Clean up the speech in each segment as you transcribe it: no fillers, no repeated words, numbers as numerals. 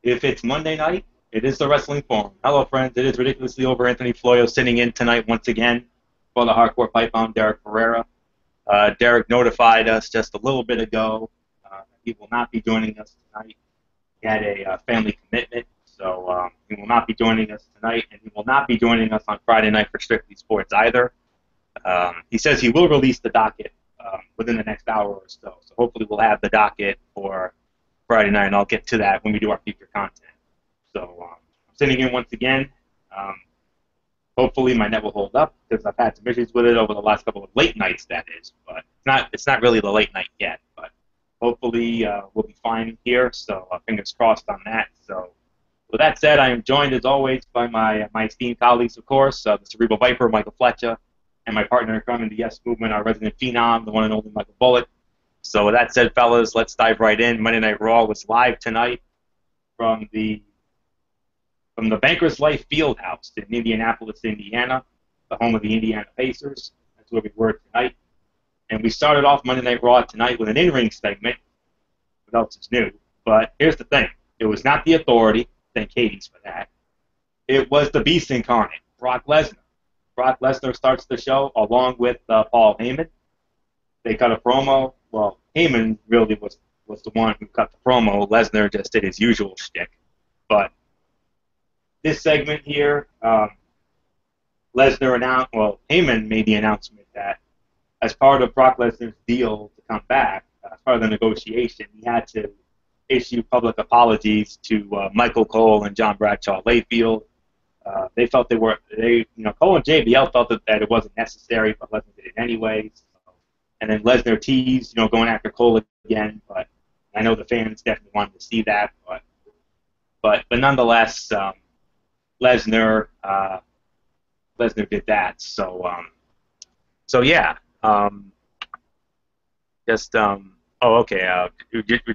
If it's Monday night, it is the Wrestling Forum. Hello, friends. It is Ridiculously Over Anthony Floyo sitting in tonight once again for the Hardcore Pipe. I'm Derek Ferreira. Derek notified us just a little bit ago he will not be joining us tonight. He had a family commitment, so he will not be joining us tonight, and he will not be joining us on Friday night for Strictly Sports either. He says he will release the docket within the next hour or so. So hopefully we'll have the docket for Friday night, and I'll get to that when we do our feature content. So I'm sitting in once again. Um, Hopefully my net will hold up because I've had some issues with it over the last couple of late nights, that is. But it's not really the late night yet. But hopefully we'll be fine here. So fingers crossed on that. So with that said, I am joined as always by my esteemed colleagues, of course, the Cerebral Viper, Michael Fletcher, and my partner in crime in the Yes Movement, our resident phenom, the one and only Michael Bullock. So with that said, fellas, let's dive right in. Monday Night Raw was live tonight from the Bankers Life Fieldhouse in Indianapolis, Indiana, the home of the Indiana Pacers. That's where we were tonight. And we started off Monday Night Raw tonight with an in-ring segment. What else is new? But here's the thing. It was not the Authority. Thank Hades for that. It was the Beast Incarnate, Brock Lesnar. Brock Lesnar starts the show along with Paul Heyman. They cut a promo. Well, Heyman really was the one who cut the promo. Lesnar just did his usual shtick. But this segment here, Heyman made the announcement that as part of Brock Lesnar's deal to come back, as part of the negotiation, he had to issue public apologies to Michael Cole and John Bradshaw Layfield. They felt Cole and JBL felt that it wasn't necessary, but Lesnar did it anyways. And then Lesnar teased, going after Cole again, but I know the fans definitely wanted to see that, but nonetheless, Lesnar did that. So yeah. We're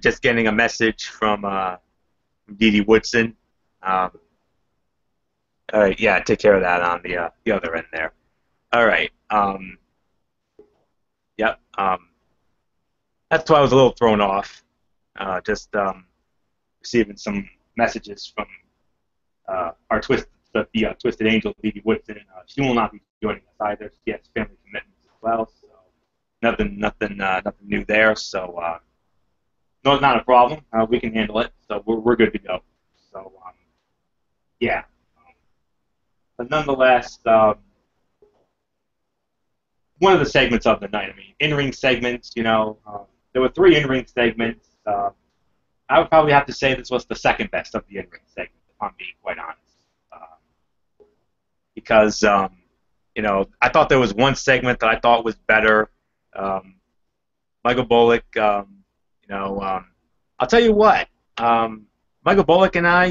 just getting a message from Dee Woodson. All right, yeah, take care of that on the other end there. All right. Yep. That's why I was a little thrown off. Just receiving some messages from our Twisted Angel, Dee Woodson. She will not be joining us either. She has family commitments as well, so nothing new there. So no, not a problem. We can handle it. So we're good to go. So yeah. But nonetheless, one of the segments of the night. I mean, in-ring segments. There were 3 in-ring segments. I would probably have to say this was the second best of the in-ring segments, if I'm being quite honest. Because, I thought there was one segment that I thought was better. Michael Bullock, I'll tell you what. Michael Bullock and I,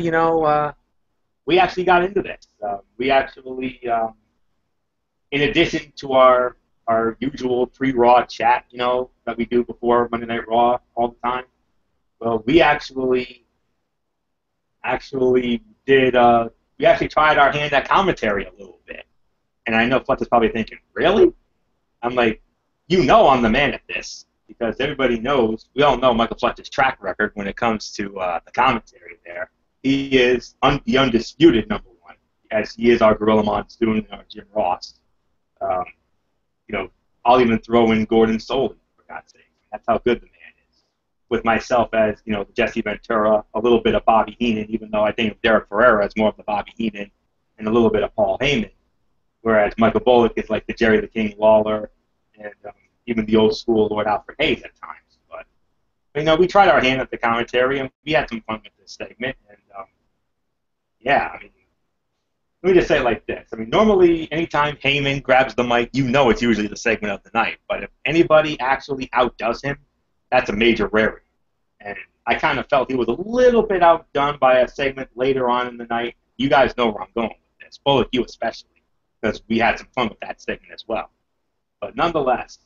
we actually got into this. We actually, in addition to our usual pre-Raw chat, that we do before Monday Night Raw all the time, well, we actually did. We actually tried our hand at commentary a little bit. And I know Fletcher's probably thinking, really? I'm like, I'm the man at this. Because everybody knows, we all know Michael Fletcher's track record when it comes to the commentary there. He is the undisputed number one, as he is our Gorilla Monsoon and our Jim Ross. I'll even throw in Gordon Soley, for God's sake. That's how good the man is. With myself as, Jesse Ventura, a little bit of Bobby Heenan, even though I think of Derek Ferreira as more of the Bobby Heenan, and a little bit of Paul Heyman. Whereas Michael Bullock is like the Jerry the King Lawler, and even the old school Lord Alfred Hayes at times. But, we tried our hand at the commentary, and we had some fun with this segment. And, let me just say it like this. Normally, anytime Heyman grabs the mic, it's usually the segment of the night. But if anybody actually outdoes him, that's a major rarity. And I kind of felt he was a little bit outdone by a segment later on in the night. You guys know where I'm going with this. Bullock, you especially, because we had some fun with that segment as well. But nonetheless,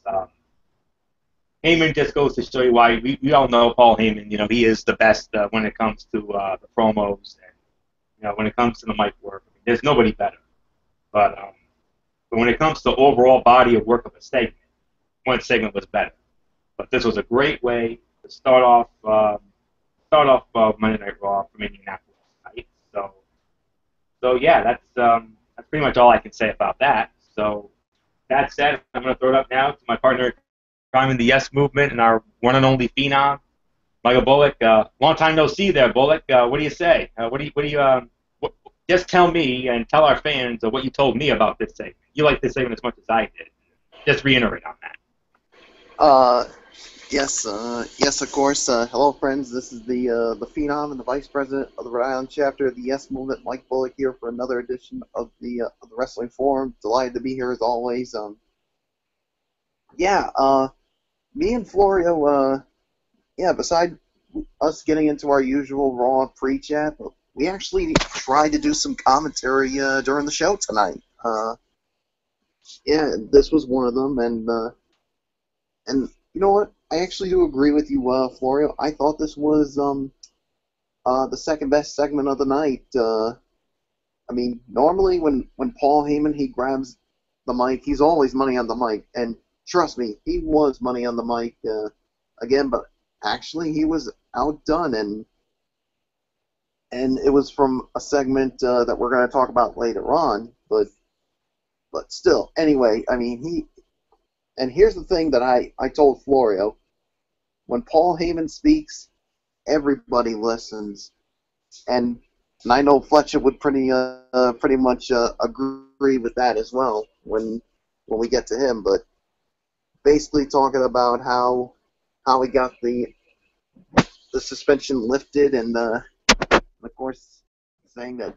Heyman just goes to show you why we all know Paul Heyman. He is the best when it comes to the promos and when it comes to the mic work. There's nobody better. But when it comes to overall body of work of a segment, one segment was better. But this was a great way to start off start off Monday Night Raw from Indianapolis tonight. So yeah, that's pretty much all I can say about that. So that said, I'm going to throw it up now to my partner in crime in the Yes Movement and our one and only phenom, Michael Bullock. Long time no see there, Bullock. What do you say? Just tell me and tell our fans what you told me about this segment. You like this segment as much as I did. Just reiterate on that. Uh, yes, of course. Hello, friends. This is the Phenom and the Vice President of the Rhode Island chapter of the Yes Movement, Mike Bullock, here for another edition of the Wrestling Forum. Delighted to be here as always. Me and Florio. Besides us getting into our usual Raw pre-chat, we actually tried to do some commentary during the show tonight. This was one of them, and you know what? I actually do agree with you, Florio. I thought this was the second best segment of the night. I mean, normally when Paul Heyman he grabs the mic, he's always money on the mic, and trust me, he was money on the mic again. But actually, he was outdone, and it was from a segment that we're going to talk about later on. But still, anyway, I mean And here's the thing that I told Florio. When Paul Heyman speaks, everybody listens. And I know Fletcher would pretty much agree with that as well when we get to him. But basically talking about how he got the suspension lifted, and of course saying that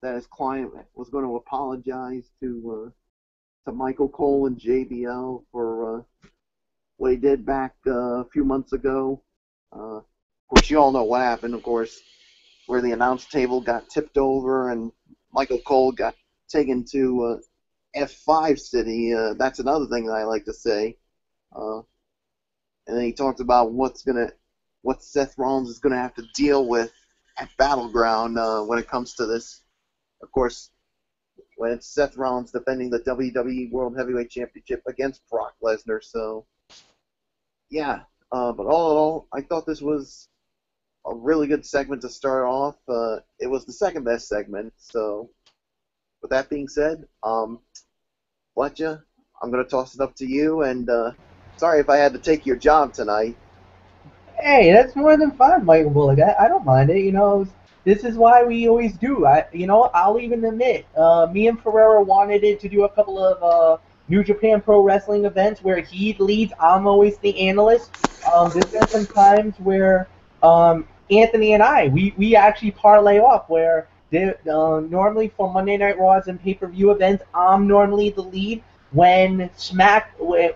his client was going to apologize to Michael Cole and JBL for what he did back a few months ago. Of course, you all know what happened, of course, where the announce table got tipped over and Michael Cole got taken to F5 City. That's another thing that I like to say. And then he talked about what Seth Rollins is going to have to deal with at Battleground when it comes to this. Of course, when it's Seth Rollins defending the WWE World Heavyweight Championship against Brock Lesnar. So, yeah. But all in all, I thought this was a really good segment to start off. It was the second best segment. So, with that being said, Fletcher, I'm going to toss it up to you. And sorry if I had to take your job tonight. Hey, that's more than fine, Michael Bullock. I don't mind it. You know, this is why we always do. I'll even admit, me and Ferrero wanted it to do a couple of New Japan Pro Wrestling events where he leads. I'm always the analyst. There's been some times where Anthony and I, we actually parlay off where normally for Monday Night Raws and pay-per-view events, I'm normally the lead.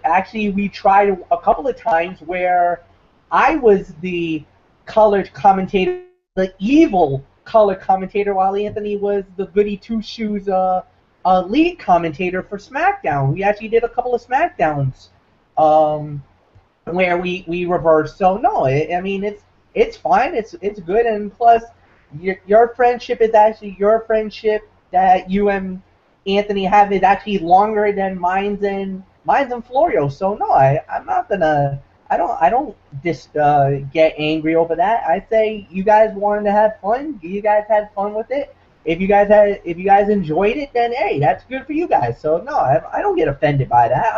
Actually, we tried a couple of times where I was the colored commentator, the evil color commentator, while Anthony was the goody two-shoes lead commentator for SmackDown. We actually did a couple of SmackDowns where we reversed. So no, I mean it's fine. It's good, and plus your friendship is actually your friendship that you and Anthony have is actually longer than mine's and Florio. So no, I'm not gonna. I don't just get angry over that. I say you guys wanted to have fun. You guys had fun with it. If you guys enjoyed it, then hey, that's good for you guys. So no, I don't get offended by that.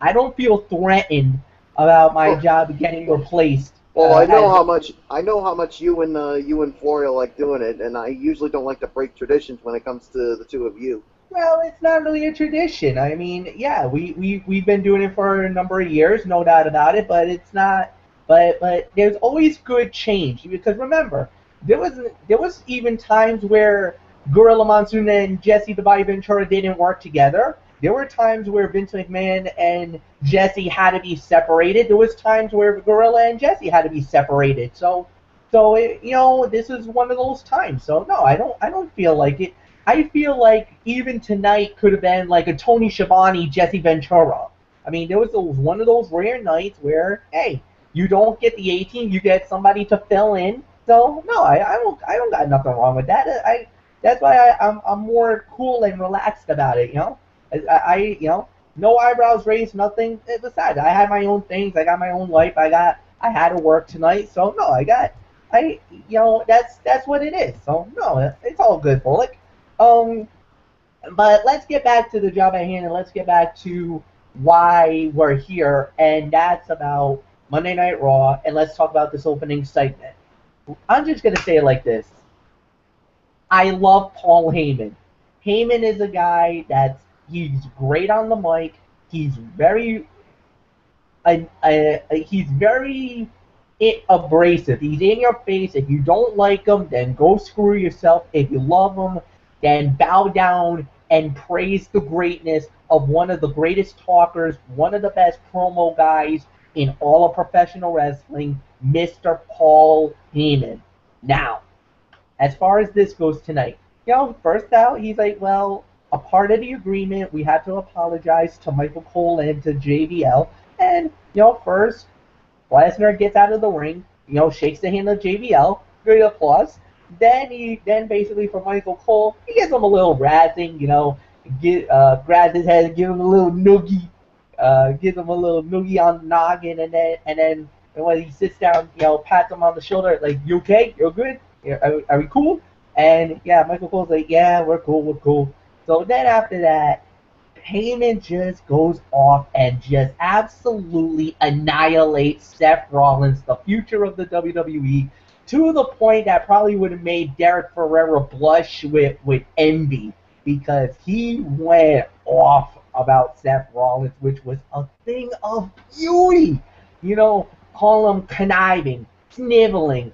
I don't feel threatened about my job getting replaced. Well, I know how much you and Florio like doing it, and I usually don't like to break traditions when it comes to the two of you. Well, it's not really a tradition. I mean, yeah, we've been doing it for a number of years, no doubt about it. But it's not. But there's always good change, because remember, there was even times where Gorilla Monsoon and Jesse the Body Ventura didn't work together. There were times where Vince McMahon and Jesse had to be separated. There was times where Gorilla and Jesse had to be separated. So this is one of those times. So no, I don't feel like it. I feel like even tonight could have been like a Tony Schiavone, Jesse Ventura. I mean, there was one of those rare nights where, hey, you don't get the 18, you get somebody to fill in. So no, I don't got nothing wrong with that. That's why I'm more cool and relaxed about it. I no eyebrows raised, nothing. Besides, I had my own things. I got my own life. I had to work tonight. So no, I got That's what it is. So no, it's all good, Bullock. Um, but let's get back to the job at hand, and let's get back to why we're here, and that's about Monday Night Raw. And let's talk about this opening segment. I'm just gonna say it like this: I love Paul Heyman. Heyman is a guy he's great on the mic. He's very he's very abrasive. He's in your face. If you don't like him, then go screw yourself. If you love him, then bow down and praise the greatness of one of the greatest talkers, one of the best promo guys in all of professional wrestling, Mr. Paul Heyman. Now, as far as this goes tonight, first out, he's like, well, a part of the agreement, we had to apologize to Michael Cole and to JBL. And, first, Lesnar gets out of the ring, shakes the hand of JBL, great applause. Then basically for Michael Cole, he gives him a little razzing, grabs his head, give him a little noogie, gives him a little noogie on the noggin, and then when he sits down, pats him on the shoulder, like, you okay? You're good? Are we cool? And yeah, Michael Cole's like, yeah, we're cool. So then after that, Heyman just goes off and just absolutely annihilates Seth Rollins, the future of the WWE, to the point that probably would have made Derek Ferrera blush with envy, because he went off about Seth Rollins, which was a thing of beauty. Call him conniving, sniveling.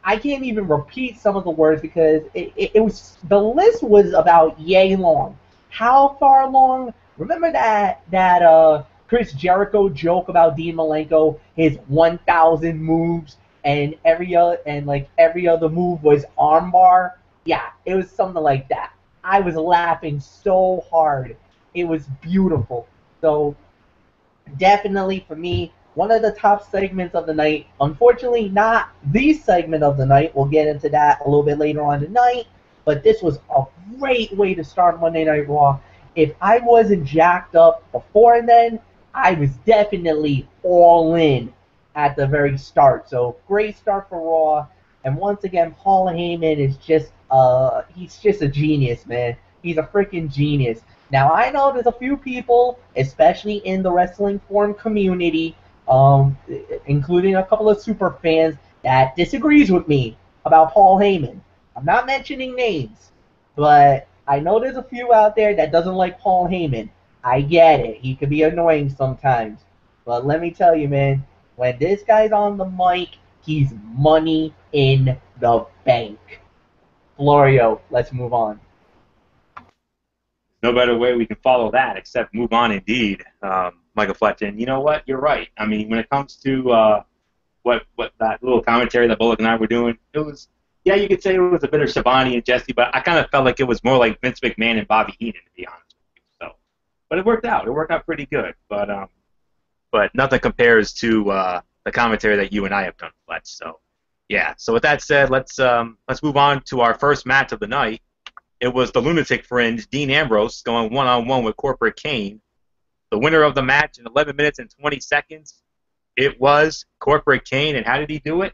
I can't even repeat some of the words because it was, the list was about yay long. How far along? Remember that Chris Jericho joke about Dean Malenko, his 1,000 moves, and every other move was armbar? Yeah, it was something like that. I was laughing so hard. It was beautiful. So definitely for me, one of the top segments of the night. Unfortunately, not the segment of the night. We'll get into that a little bit later on tonight. But this was a great way to start Monday Night Raw. If I wasn't jacked up before then, I was definitely all in at the very start. So great start for Raw. And once again, Paul Heyman is he's just a genius, man. He's a freaking genius. Now I know there's a few people, especially in the wrestling forum community, including a couple of super fans, that disagrees with me about Paul Heyman. I'm not mentioning names, but I know there's a few out there that doesn't like Paul Heyman. I get it. He can be annoying sometimes. But let me tell you, man, when this guy's on the mic, he's money in the bank. Florio, let's move on. No better way we can follow that except move on indeed, Michael Fletcher. And you know what? You're right. I mean, when it comes to what that little commentary that Bullock and I were doing, it was, yeah, you could say it was a bit of Schiavone and Jesse, but I kind of felt like it was more like Vince McMahon and Bobby Heenan, to be honest with you. So, but it worked out. It worked out pretty good. But nothing compares to the commentary that you and I have done, Fletch. So, yeah. So with that said, let's move on to our first match of the night. It was the Lunatic Fringe, Dean Ambrose, going one-on-one with Corporate Kane. The winner of the match in 11 minutes and 20 seconds, it was Corporate Kane. And how did he do it?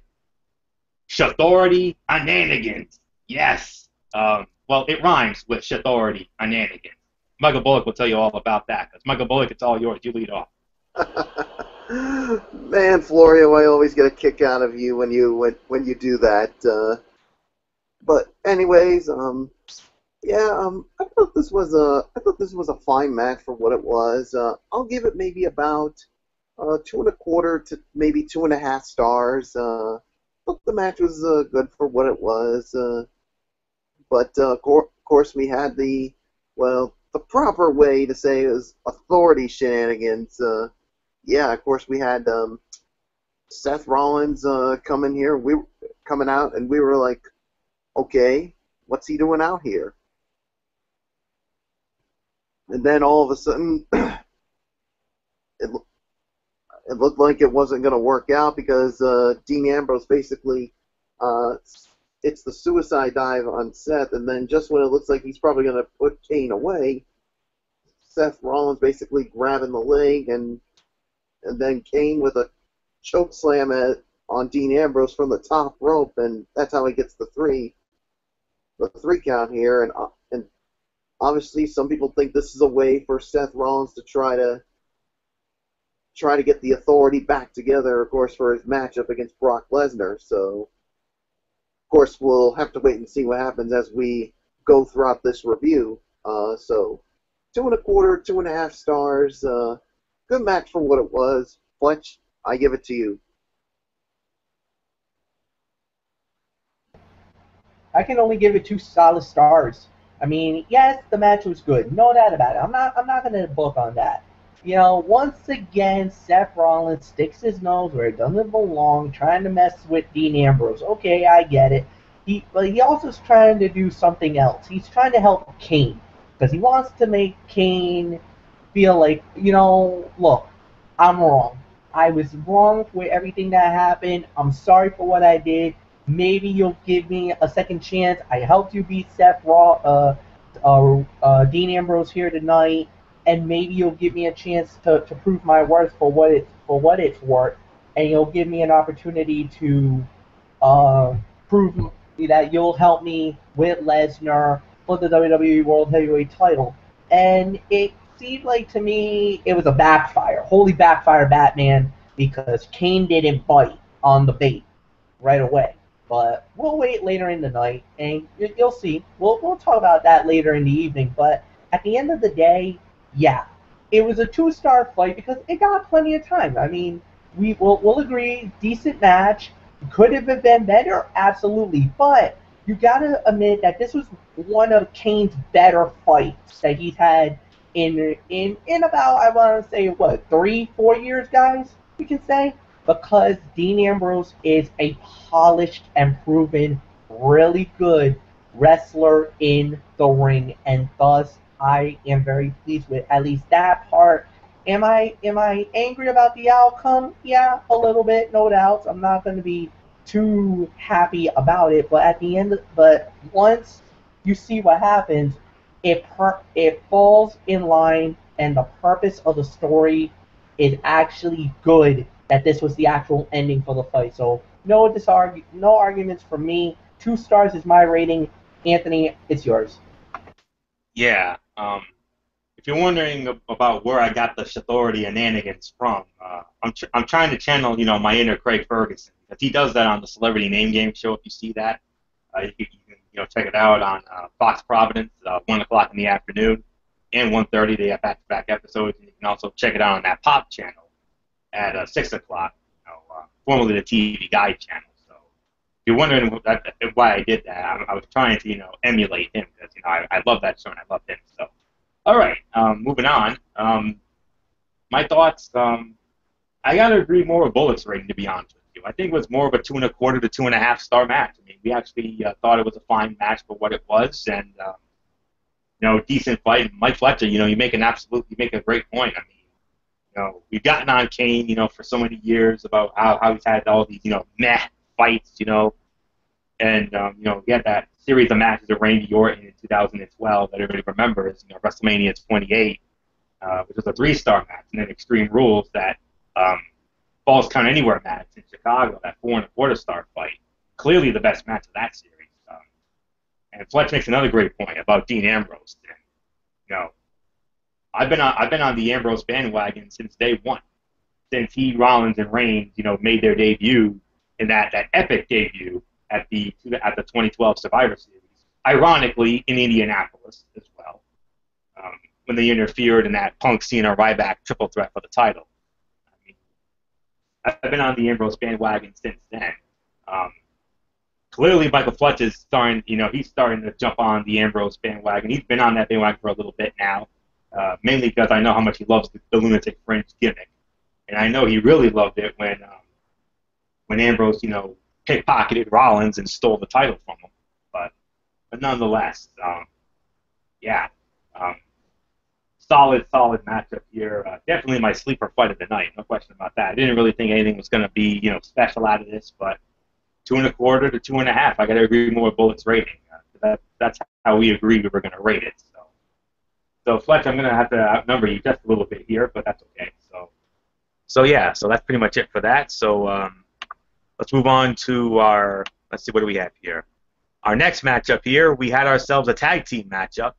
Shaughority Ananigans. Yes. Well, it rhymes with Shaughority Ananigans. Michael Bullock will tell you all about that. Because Michael Bullock, it's all yours. You lead off. Man, Florio, I always get a kick out of you when you do that. But anyways, I thought this was a fine match for what it was. I'll give it maybe about 2.25 to maybe 2.5 stars. Thought the match was good for what it was. But of course we had the proper way to say is authority shenanigans. Of course we had Seth Rollins coming out, and we were like, okay, what's he doing out here? And then all of a sudden, it looked like it wasn't going to work out because Dean Ambrose basically it's the suicide dive on Seth, and then just when it looks like he's probably going to put Kane away, Seth Rollins basically grabbing the leg, and then Kane with a choke slam on Dean Ambrose from the top rope, and that's how he gets the three count here. And obviously, some people think this is a way for Seth Rollins to try to get the Authority back together, of course, for his matchup against Brock Lesnar. So, of course, we'll have to wait and see what happens as we go throughout this review. So, 2.25, 2.5 stars. Good match for what it was. Fletch, I give it to you. I can only give it 2 solid stars. I mean, yes, the match was good, no doubt about it. I'm not gonna book on that. You know, once again, Seth Rollins sticks his nose where it doesn't belong, trying to mess with Dean Ambrose. Okay, I get it. But he also is trying to do something else. He's trying to help Kane because he wants to make Kane feel like, look, I'm wrong. I was wrong with everything that happened. I'm sorry for what I did. Maybe you'll give me a second chance. I helped you beat Dean Ambrose here tonight, and maybe you'll give me a chance to prove my worth for what it's worth, and you'll give me an opportunity to prove that you'll help me with Lesnar for the WWE World Heavyweight title. And it seemed like to me it was a backfire. Holy backfire, Batman, because Kane didn't bite on the bait right away. But we'll wait later in the night, and you'll see. We'll talk about that later in the evening. But at the end of the day, yeah, it was a 2-star fight because it got plenty of time. I mean, we'll agree, decent match. Could have been better? Absolutely. But you gotta admit that this was one of Kane's better fights that he's had in about, I want to say, what, 3-4 years, guys? We can say, because Dean Ambrose is a polished and proven, really good wrestler in the ring, and thus I am very pleased with at least that part. Am I angry about the outcome? Yeah, a little bit, no doubt. I'm not going to be too happy about it, but at the end, but once you see what happens, it falls in line, and the purpose of the story is actually good. That this was the actual ending for the fight. So no arguments from me. 2 stars is my rating. Anthony, it's yours. Yeah. If you're wondering about where I got the Authority and Anigans from, I'm trying to channel, my inner Craig Ferguson, because he does that on the Celebrity Name Game show. If you see that, you can check it out on Fox Providence, 1 o'clock in the afternoon, and 1:30. They have back-to-back episodes, and you can also check it out on that Pop channel at 6 o'clock, formerly the TV Guide channel. So if you're wondering why I did that, I was trying to, emulate him, because, I love that show and I love him. So, all right, moving on. My thoughts, I got to agree more with Bullock's rating, to be honest with you. I think it was more of a 2.25 to 2.5 star match. I mean, we actually thought it was a fine match for what it was, and, decent fight. Mike Fletcher, you make a great point. I mean, we've gotten on Kane, for so many years about how he's had all these, meh fights, and, we had that series of matches with Randy Orton in 2012 that everybody remembers, WrestleMania 28, which was a 3-star match, and then Extreme Rules, that Falls Count Anywhere match in Chicago, that 4.25 star fight. Clearly the best match of that series. And Fletch makes another great point about Dean Ambrose. And, I've been on the Ambrose bandwagon since day one, since he, Rollins, and Reigns, made their debut in that epic debut at the 2012 Survivor Series, ironically in Indianapolis as well, when they interfered in that Punk Cena Ryback triple threat for the title. I mean, I've been on the Ambrose bandwagon since then. Clearly, Michael Fletch is starting, he's starting to jump on the Ambrose bandwagon. He's been on that bandwagon for a little bit now. Mainly because I know how much he loves the Lunatic Fringe gimmick, and I know he really loved it when Ambrose, pickpocketed Rollins and stole the title from him. But nonetheless, solid matchup here. Definitely my sleeper fight of the night, no question about that. I didn't really think anything was going to be, special out of this, but 2.25 to 2.5. I got to agree more with Bullock's rating. That's how we agreed we were going to rate it. So Fletch, I'm going to have to outnumber you just a little bit here, but that's okay. So that's pretty much it for that. So let's move on to our, let's see, what do we have here? Our next matchup here, we had ourselves a tag team matchup.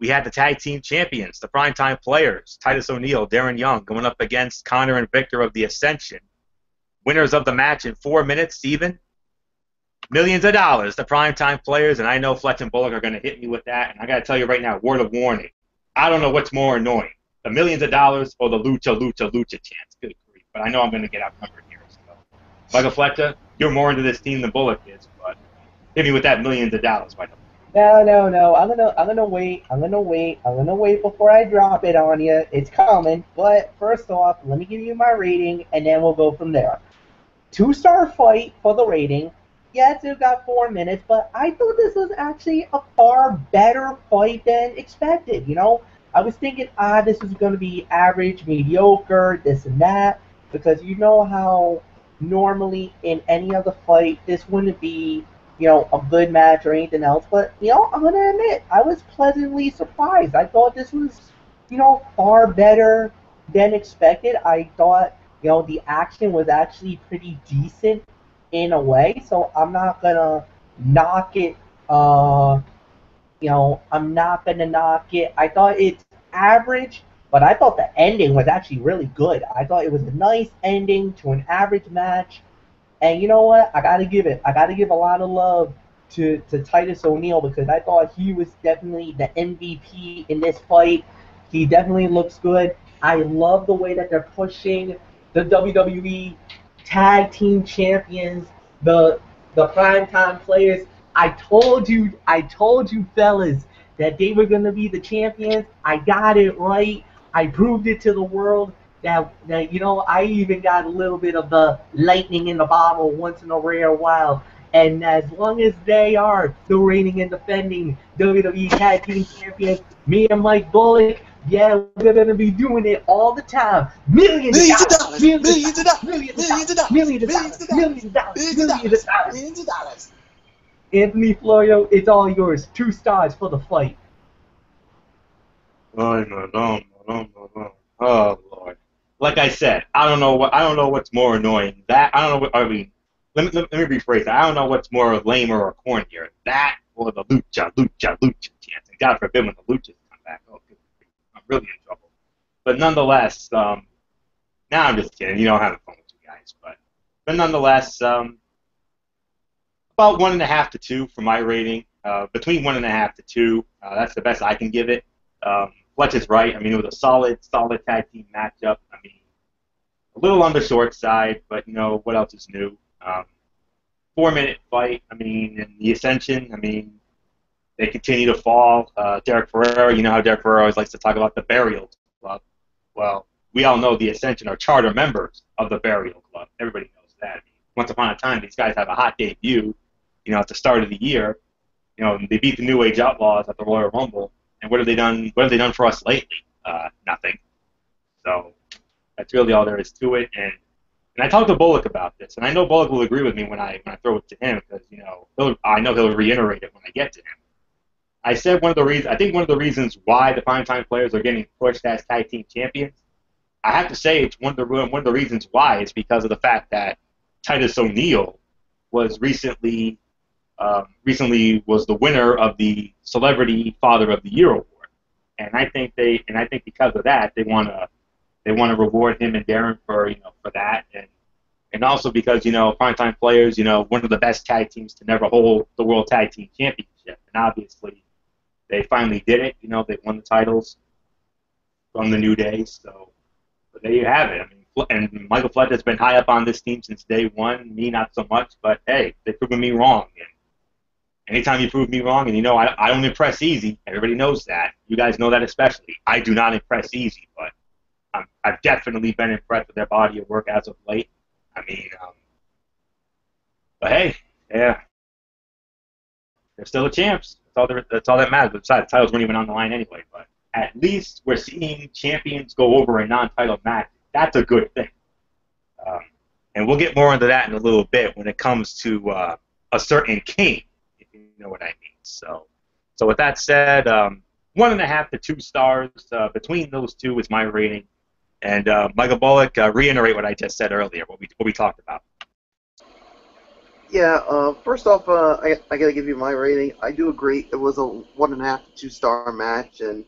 We had the tag team champions, the Primetime Players, Titus O'Neil, Darren Young, going up against Connor and Victor of the Ascension. Winners of the match in 4 minutes, Steven. Millions of dollars, the Primetime Players, and I know Fletch and Bullock are going to hit me with that, and I got to tell you right now, word of warning, I don't know what's more annoying, the millions of dollars or the lucha chance. Good grief, but I know I'm going to get outnumbered here. So, Michael Fletcher, you're more into this team than Bullock is, but hit me with that millions of dollars, Michael. No. I'm gonna wait. I'm gonna wait before I drop it on you. It's coming. But first off, let me give you my rating, and then we'll go from there. 2-star fight for the rating. Yes, it got 4 minutes, but I thought this was actually a far better fight than expected. You know, I was thinking, this was gonna be average, mediocre, this and that, because you know how normally in any other fight this wouldn't be, you know, a good match or anything else. But, you know, I'm going to admit, I was pleasantly surprised. I thought this was, you know, far better than expected. I thought, you know, the action was actually pretty decent in a way. So I'm not going to knock it, you know, I'm not going to knock it. I thought it's average, but I thought the ending was actually really good. I thought it was a nice ending to an average match. And you know what? I gotta give a lot of love to Titus O'Neil, because I thought he was definitely the MVP in this fight. He definitely looks good. I love the way that they're pushing the WWE Tag Team Champions, the Primetime Players. I told you fellas, that they were gonna be the champions. I got it right. I proved it to the world. That you know, I even got a little bit of the lightning in the bottle once in a rare while. And as long as they are the reigning and defending WWE Tag Team Champions, me and Mike Bullock, yeah, we're gonna be doing it all the time. Millions of dollars. Anthony Florio, it's all yours. 2 stars for the fight. Oh Lord. Like I said, I don't know what's more annoying. Let me rephrase that. I don't know what's more lame or cornier. That or the lucha chance. And God forbid when the luchas come back. Oh, good. I'm really in trouble. But nonetheless, now I'm just kidding. You know, I'm having fun with you guys. But nonetheless, about 1.5 to 2 for my rating. Between 1.5 to 2. That's the best I can give it. Fletch is right. I mean, it was a solid tag team matchup. I mean, a little on the short side, but, you know, what else is new? 4-minute fight. I mean, in the Ascension, I mean, they continue to fall. Derek Ferrera, you know how Derek Ferrera always likes to talk about the Burial Club. Well, we all know the Ascension are charter members of the Burial Club. Everybody knows that. I mean, once upon a time, these guys have a hot debut, you know, at the start of the year. You know, they beat the New Age Outlaws at the Royal Rumble. And what have they done? What have they done for us lately? Nothing. So that's really all there is to it. And I talked to Bullock about this, and I know Bullock will agree with me when I throw it to him, because, you know, I know he'll reiterate it when I get to him. I said one of the reasons why the Primetime Players are getting pushed as tag team champions, I have to say it's one of the reasons why is because of the fact that Titus O'Neil was recently was the winner of the Celebrity Father of the Year award, and I think because of that they want to reward him and Darren for that, and also because, you know, Primetime Players, you know, one of the best tag teams to never hold the World Tag Team Championship, and obviously they finally did it. You know, they won the titles from the New Day, so there you have it. I mean, and Michael Fletcher has been high up on this team since day one. Me, not so much, but hey, they've proven me wrong. And anytime you prove me wrong, and you know I don't impress easy. Everybody knows that. You guys know that especially. I do not impress easy, but I've definitely been impressed with their body of work as of late. I mean, but hey, yeah, they're still the champs. That's all that matters. Besides, the titles weren't even on the line anyway. But at least we're seeing champions go over a non-title match. That's a good thing. And we'll get more into that in a little bit when it comes to a certain Kane, if you know what I mean. So with that said, 1.5 to 2 stars between those two is my rating. And Michael Bullock, reiterate what I just said earlier, what we talked about. Yeah, first off, I gotta give you my rating. I do agree it was a 1.5 to 2 star match, and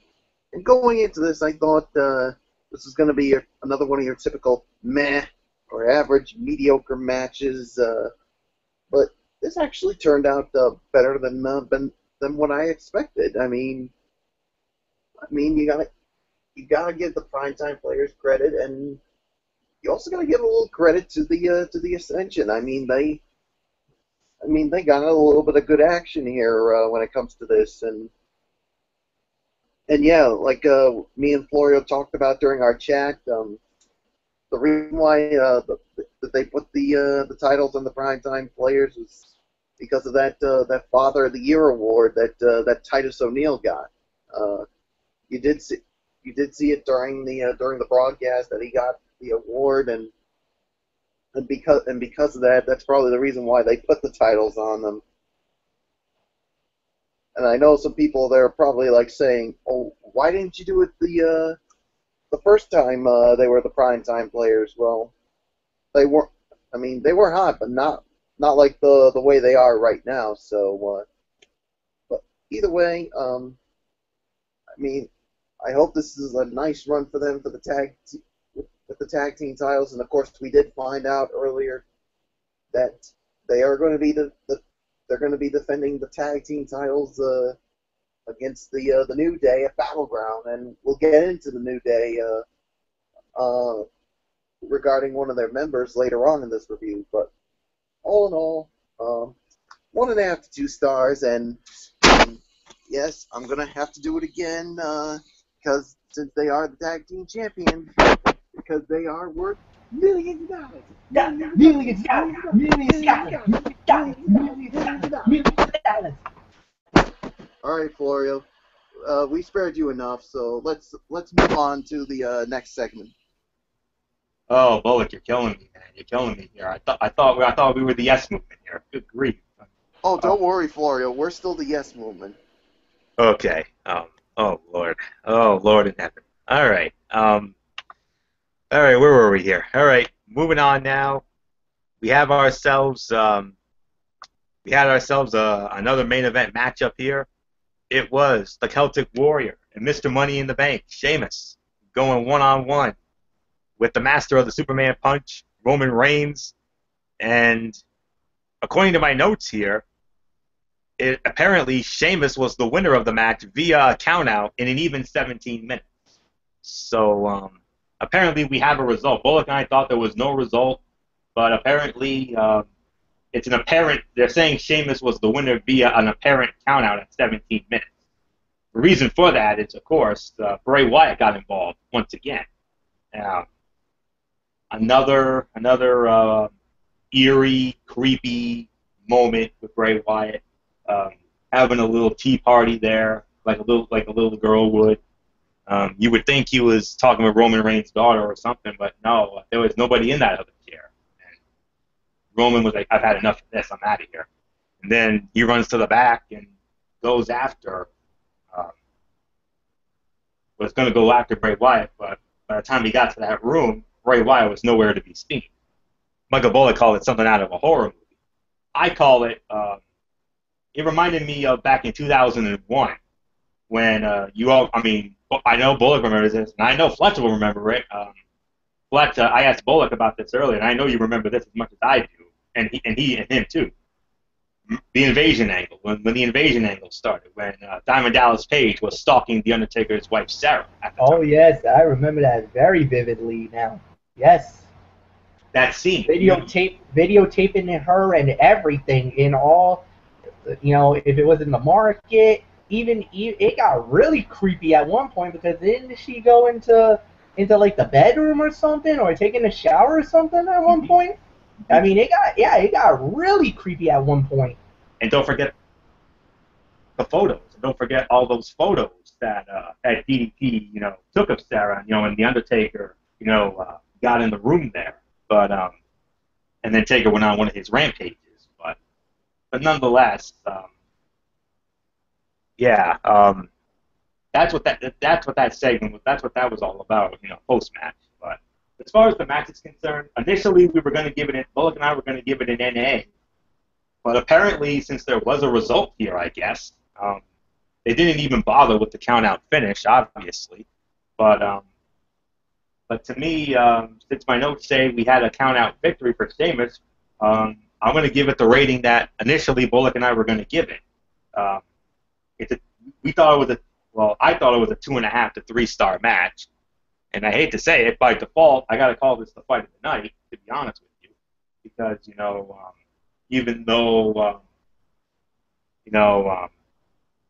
going into this, I thought this was gonna be another one of your typical meh or average, mediocre matches, but this actually turned out better than what I expected. I mean, you gotta give the primetime players credit, and you also gotta give a little credit to the Ascension. I mean, they got a little bit of good action here when it comes to this, and yeah, like me and Florio talked about during our chat, the reason why that they put the titles on the primetime players was because of that Father of the Year award that Titus O'Neil got. Uh, you did see it during the broadcast that he got the award, and because of that, that's probably the reason why they put the titles on them. And I know some people there are probably like saying, "Oh, why didn't you do it the first time they were the primetime players?" Well, they were. I mean, they were hot, but not like the way they are right now. So, but either way, I mean, I hope this is a nice run for them for with the tag team titles. And of course, we did find out earlier that they are going to be they're going to be defending the tag team titles against the New Day at Battleground, and we'll get into the New Day regarding one of their members later on in this review. But all in all, 1.5 to 2 stars, and yes, I'm gonna have to do it again because since they are the tag team champions, because they are worth millions of dollars. Millions. All right, Florio, we spared you enough, so let's move on to the next segment. Oh, Bullock, you're killing me, man. You're killing me here. I thought we were the yes movement here. Good grief. Oh, don't worry, Florio. We're still the Yes Movement. Okay. Oh Lord. Oh Lord in heaven. All right. All right. Where were we here? All right. Moving on now. We have ourselves. We had ourselves another main event matchup here. It was the Celtic Warrior and Mr. Money in the Bank, Sheamus, going one-on-one with the master of the Superman Punch, Roman Reigns, and according to my notes here, apparently Sheamus was the winner of the match via a countout in an even 17 minutes. So apparently we have a result. Bullock and I thought there was no result, but apparently it's an apparent. They're saying Sheamus was the winner via an apparent countout at 17 minutes. The reason for that is, of course, Bray Wyatt got involved once again. Another eerie, creepy moment with Bray Wyatt, having a little tea party there, like a little girl would. You would think he was talking with Roman Reigns' daughter or something, but no, there was nobody in that other chair. And Roman was like, "I've had enough of this. I'm out of here." And then he runs to the back and goes after. Was going to go after Bray Wyatt, but by the time he got to that room, Bray Wyatt was nowhere to be seen. Michael Bullock called it something out of a horror movie. I call it. It reminded me of back in 2001 when I know Bullock remembers this, and I know Fletcher will remember it. Fletcher, I asked Bullock about this earlier, and I know you remember this as much as I do, and him too. The invasion angle, when the invasion angle started, when Diamond Dallas Page was stalking The Undertaker's wife, Sarah. Oh, yes, I remember that very vividly now. Yes. That scene. Videotaping her and everything in all, if it was in the market, even it got really creepy at one point because didn't she go into like the bedroom or something, or taking a shower or something at one point? I mean, it got really creepy at one point. And don't forget the photos. And don't forget all those photos that DDP, took of Sarah, and the Undertaker, got in the room there. But and then Taker went on one of his rampages. But nonetheless, that's what that segment was. That's what that was all about, post match. But as far as the match is concerned, initially we were going to give it. Bullock and I were going to give it an NA, But apparently, since there was a result here, I guess, they didn't even bother with the count-out finish, obviously. But to me, since my notes say we had a count-out victory for Sheamus, I'm going to give it the rating that initially Bullock and I were going to give it. We thought it was I thought it was a 2.5 to 3 star match, and I hate to say it, by default, I got to call this the fight of the night, to be honest with you, because even though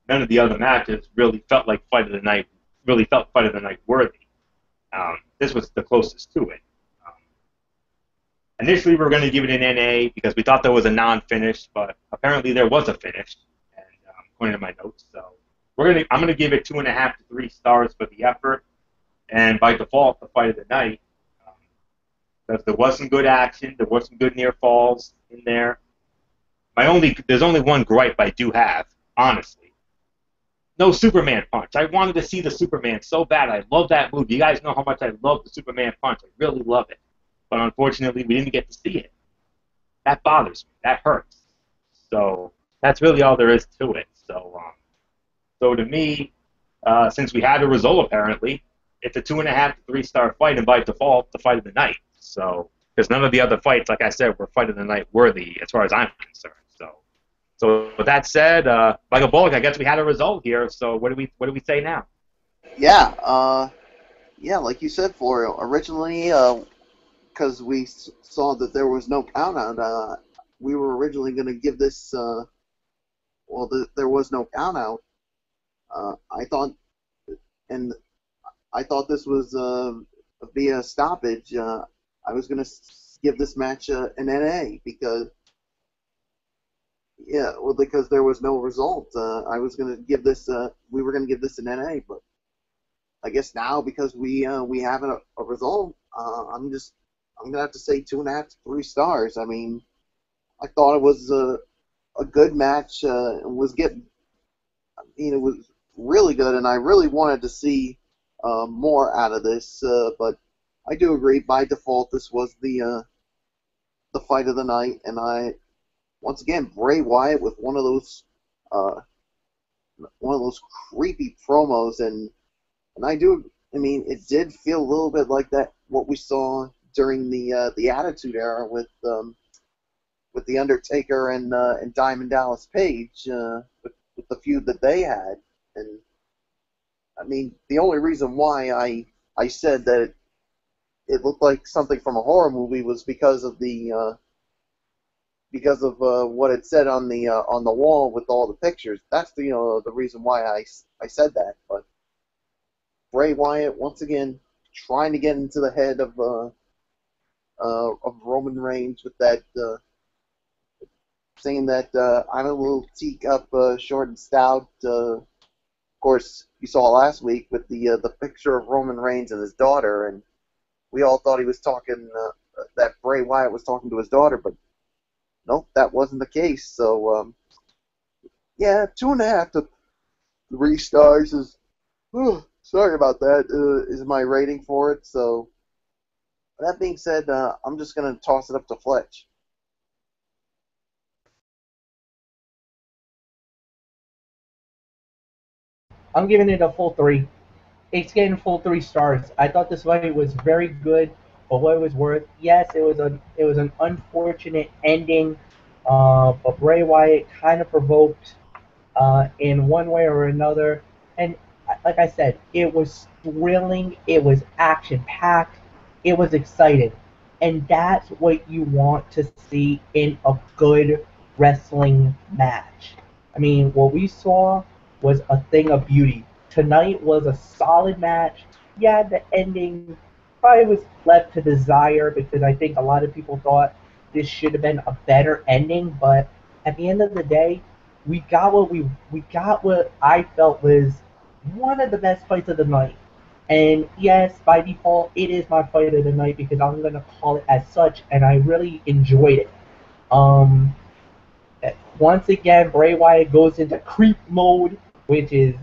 none of the other matches really felt like fight of the night, worthy. This was the closest to it. Initially, we were going to give it an NA because we thought there was a non-finish, but apparently there was a finish, and according to my notes. So I'm going to give it 2.5 to 3 stars for the effort, and by default, the fight of the night, because there was some good action, there was some good near falls in there. There's only one gripe I do have, honestly. No Superman punch. I wanted to see the Superman so bad. I love that move. You guys know how much I love the Superman punch. I really love it. But unfortunately, we didn't get to see it. That bothers me. That hurts. So that's really all there is to it. So to me, since we had a result apparently, it's a 2.5 to 3 star fight, and by default, the fight of the night. So because none of the other fights, like I said, were fight of the night worthy as far as I'm concerned. So with that said, Michael Bullock, I guess we had a result here. So what do we say now? Yeah, like you said, Florio. Originally, because we saw that there was no count out, we were originally going to give this. There was no count out. I thought this was via stoppage. I was going to give this match an NA because. Yeah, well, because there was no result, I was going to give this. We were going to give this an NA, but I guess now because we have a result, I'm going to have to say 2.5 to 3 stars. I mean, I thought it was a good match. It was really good, and I really wanted to see more out of this. But I do agree. By default, this was the fight of the night, and once again, Bray Wyatt with one of those creepy promos, and I mean, it did feel a little bit like that what we saw during the Attitude Era with the Undertaker and Diamond Dallas Page with the feud that they had, and I mean, the only reason why I said that it looked like something from a horror movie was because of what it said on the wall with all the pictures. That's the reason why I said that. But Bray Wyatt once again trying to get into the head of Roman Reigns with that saying that I'm a little teacup, short and stout. Of course, you saw last week with the picture of Roman Reigns and his daughter, and we all thought he was talking that Bray Wyatt was talking to his daughter, but nope, that wasn't the case. So, yeah, 2.5 to 3 stars is. Sorry about that. Is my rating for it. So, that being said, I'm just gonna toss it up to Fletch. I'm giving it a full 3. It's getting full 3 stars. I thought this fight was very good for what it was worth. Yes, it was an unfortunate ending, but Bray Wyatt kind of provoked in one way or another. And like I said, it was thrilling. It was action packed. It was exciting, and that's what you want to see in a good wrestling match. I mean, what we saw was a thing of beauty. Tonight was a solid match. Yeah, the ending probably was left to desire because I think a lot of people thought this should have been a better ending, but at the end of the day, we got what I felt was one of the best fights of the night. And yes, by default, it is my fight of the night because I'm gonna call it as such, and I really enjoyed it. Um, Once again, Bray Wyatt goes into creep mode, which is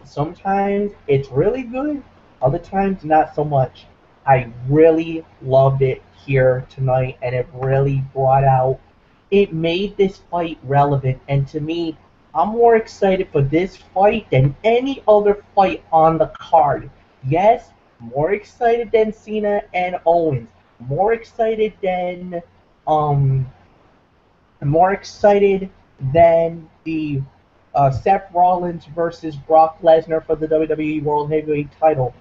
sometimes it's really good, other times not so much. I really loved it here tonight, and it really brought out it made this fight relevant. And to me, I'm more excited for this fight than any other fight on the card. Yes, more excited than Cena and Owens. More excited than um more excited than the Seth Rollins versus Brock Lesnar for the WWE World Heavyweight Title.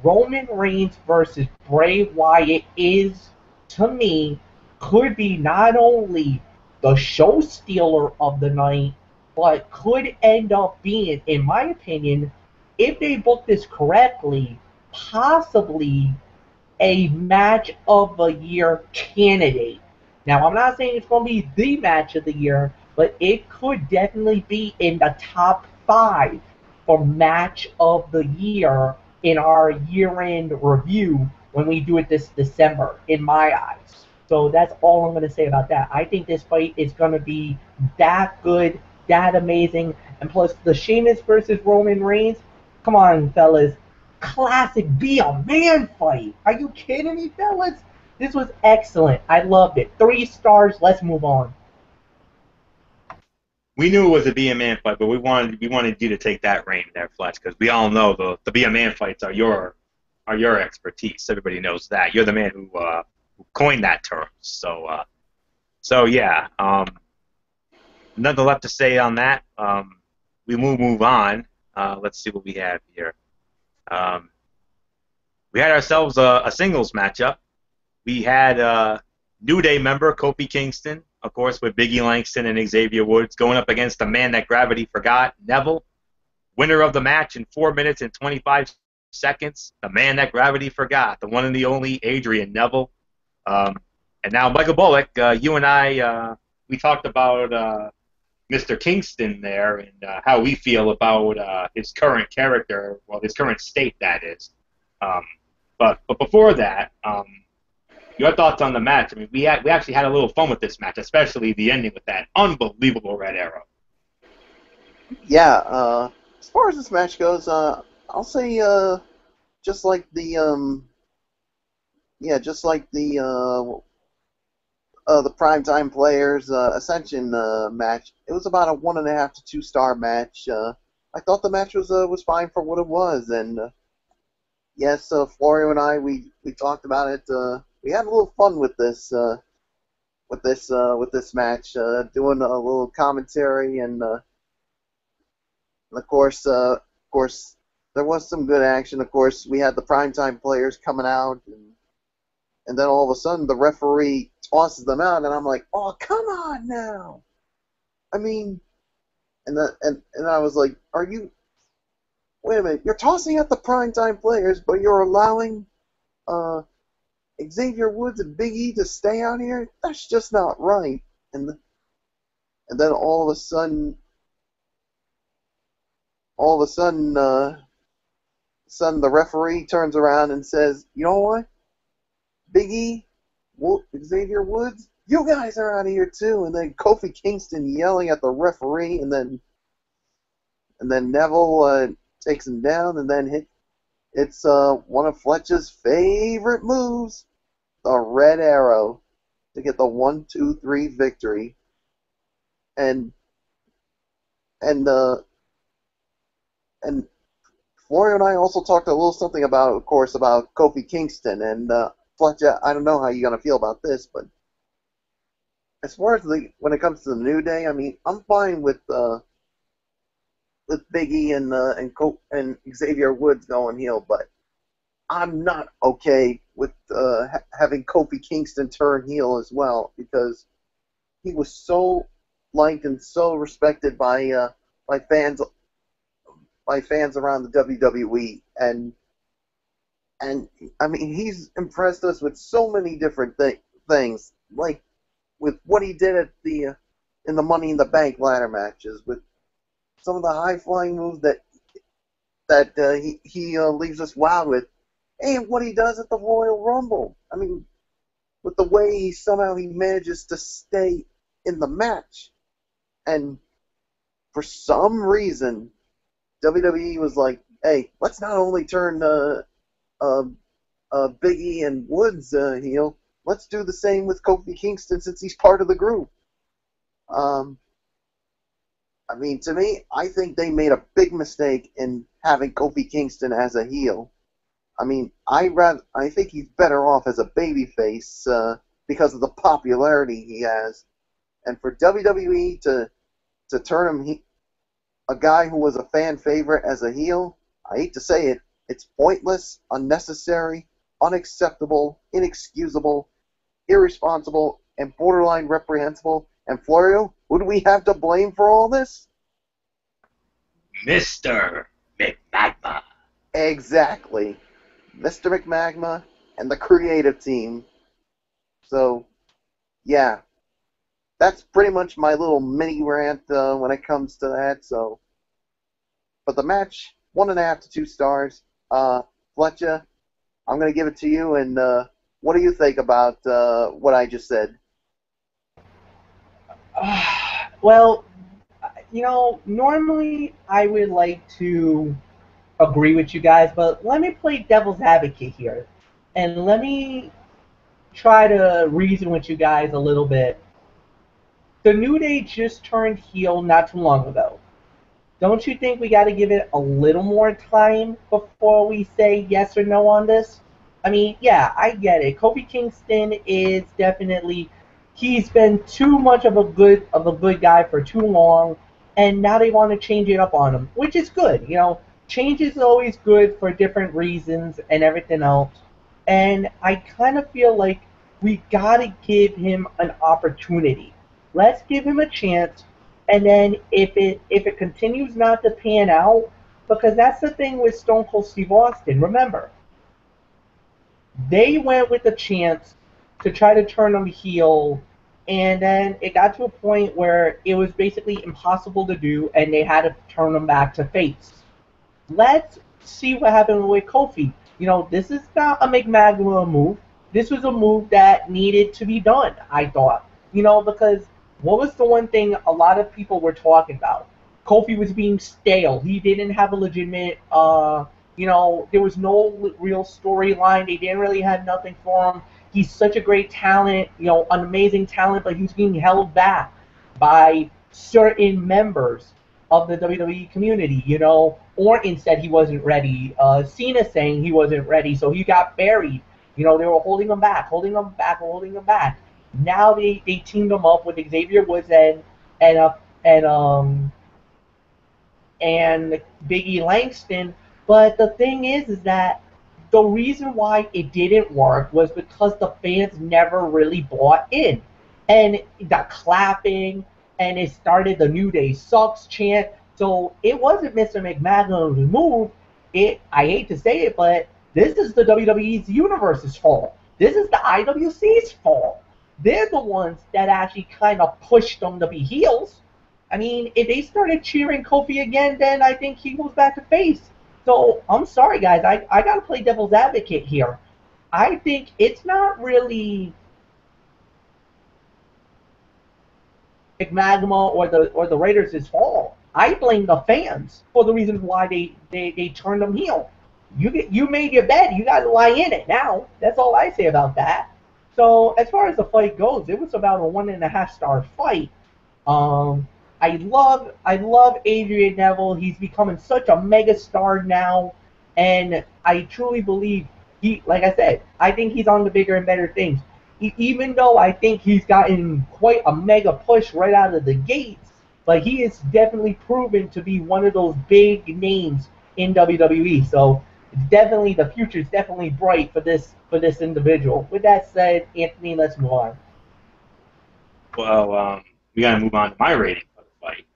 Roman Reigns versus Bray Wyatt is, to me, could be not only the show stealer of the night, but could end up being, in my opinion, if they book this correctly, possibly a match of the year candidate. Now, I'm not saying it's going to be the match of the year, but it could definitely be in the top five for match of the year in our year-end review when we do it this December, in my eyes. So that's all I'm going to say about that. I think this fight is going to be that good, that amazing, and plus the Sheamus versus Roman Reigns. Come on, fellas, classic be a man fight. Are you kidding me, fellas? This was excellent. I loved it. 3 stars. Let's move on. We knew it was a be a man fight, but we wanted you to take that reign there, Fletch, because we all know the be a man fights are your expertise. Everybody knows that. You're the man who coined that term. So yeah. Nothing left to say on that. We will move on. Let's see what we have here. We had ourselves a singles matchup. We had New Day member Kofi Kingston, of course, with Biggie Langston and Xavier Woods, going up against the man that gravity forgot, Neville. Winner of the match in 4 minutes and 25 seconds, the man that gravity forgot, the one and the only Adrian Neville. And now, Michael Bullock, you and I, we talked about Mr. Kingston there and how we feel about his current character, well, his current state, that is. But before that, your thoughts on the match? I mean, we actually had a little fun with this match, especially the ending with that unbelievable red arrow. Yeah, as far as this match goes, I'll say just like the Primetime Players Ascension match. It was about a 1.5 to 2 star match. I thought the match was fine for what it was, and yes, Florio and I we talked about it. We had a little fun with this match, doing a little commentary, and of course there was some good action. Of course, we had the Primetime Players coming out, and then all of a sudden the referee tosses them out, and I'm like, oh, come on now. I mean, and I was like, wait a minute, you're tossing out the Primetime Players, but you're allowing Xavier Woods and Big E to stay out here? That's just not right. And then all of a sudden, the referee turns around and says, you know what? Big E, Xavier Woods, you guys are out of here too. And then Kofi Kingston yelling at the referee, and then Neville takes him down, and then it's one of Fletch's favorite moves, the Red Arrow, to get the 1-2-3 victory. And Florio and I also talked a little something about, of course, about Kofi Kingston. And Fletch, I don't know how you're gonna feel about this, but as far as when it comes to the New Day, I mean, I'm fine with Big E and Xavier Woods going heel, but I'm not okay with having Kofi Kingston turn heel as well, because he was so liked and so respected by fans around the WWE, and I mean, he's impressed us with so many different things, like with what he did in the Money in the Bank ladder matches, with some of the high-flying moves that he leaves us wowed with, and what he does at the Royal Rumble. I mean, with the way somehow he manages to stay in the match. And for some reason, WWE was like, hey, let's not only turn Big E and Woods heel, let's do the same with Kofi Kingston since he's part of the group. Um, I mean, to me, I think they made a big mistake in having Kofi Kingston as a heel. I mean, I think he's better off as a babyface because of the popularity he has. And for WWE to turn a guy who was a fan favorite as a heel, I hate to say it, it's pointless, unnecessary, unacceptable, inexcusable, irresponsible, and borderline reprehensible. And Florio, who do we have to blame for all this? Mr. McMagma. Exactly. Mr. McMagma and the creative team. So, yeah, that's pretty much my little mini rant when it comes to that. So, but the match, 1.5 to 2 stars. Fletcher, I'm going to give it to you, and what do you think about what I just said? Well, normally I would like to agree with you guys, but let me play devil's advocate here. And let me try to reason with you guys a little bit. The New Day just turned heel not too long ago. Don't you think we got to give it a little more time before we say yes or no on this? I mean, yeah, I get it. Kofi Kingston is definitely he's been too much of a good guy for too long, and now they want to change it up on him, which is good. Change is always good for different reasons and everything else. And I kind of feel like we got to give him an opportunity. Let's give him a chance, and then if it continues not to pan out, because that's the thing with Stone Cold Steve Austin. Remember, they went with a chance to try to turn him heel, and then it got to a point where it was basically impossible to do, and they had to turn him back to face. Let's see what happened with Kofi. This is not a McMahon move. This was a move that needed to be done, I thought. Because what was the one thing a lot of people were talking about? Kofi was being stale. He didn't have a legitimate, there was no real storyline. They didn't really have nothing for him. He's such a great talent, an amazing talent, but he was being held back by certain members of the WWE community. Orton said he wasn't ready. Cena saying he wasn't ready, so he got buried. They were holding him back, holding him back, holding him back. Now they teamed him up with Xavier Woods and uh, and um and Big E Langston. But the thing is that the reason why it didn't work was because the fans never really bought in, and the clapping, and it started the New Day sucks chant. So it wasn't Mr. McMahon's move. I hate to say it, but this is the WWE's universe's fault. This is the IWC's fault. They're the ones that actually kind of pushed them to be heels. I mean, if they started cheering Kofi again, then I think he goes back to face. So I'm sorry, guys. I got to play devil's advocate here. I think it's not really Magma or the Raiders' fault. I blame the fans for the reasons why they turned them heel. You made your bed. You got to lie in it now. That's all I say about that. So as far as the fight goes, it was about a 1.5-star fight. I love Adrian Neville. He's becoming such a mega star now, and I truly believe like I said, I think he's on the bigger and better things. Even though I think he's gotten quite a mega push right out of the gates, but he is definitely proven to be one of those big names in WWE. So definitely the future is definitely bright for this individual. With that said, Anthony, let's move on. Well, we got to move on to my rating for the fight.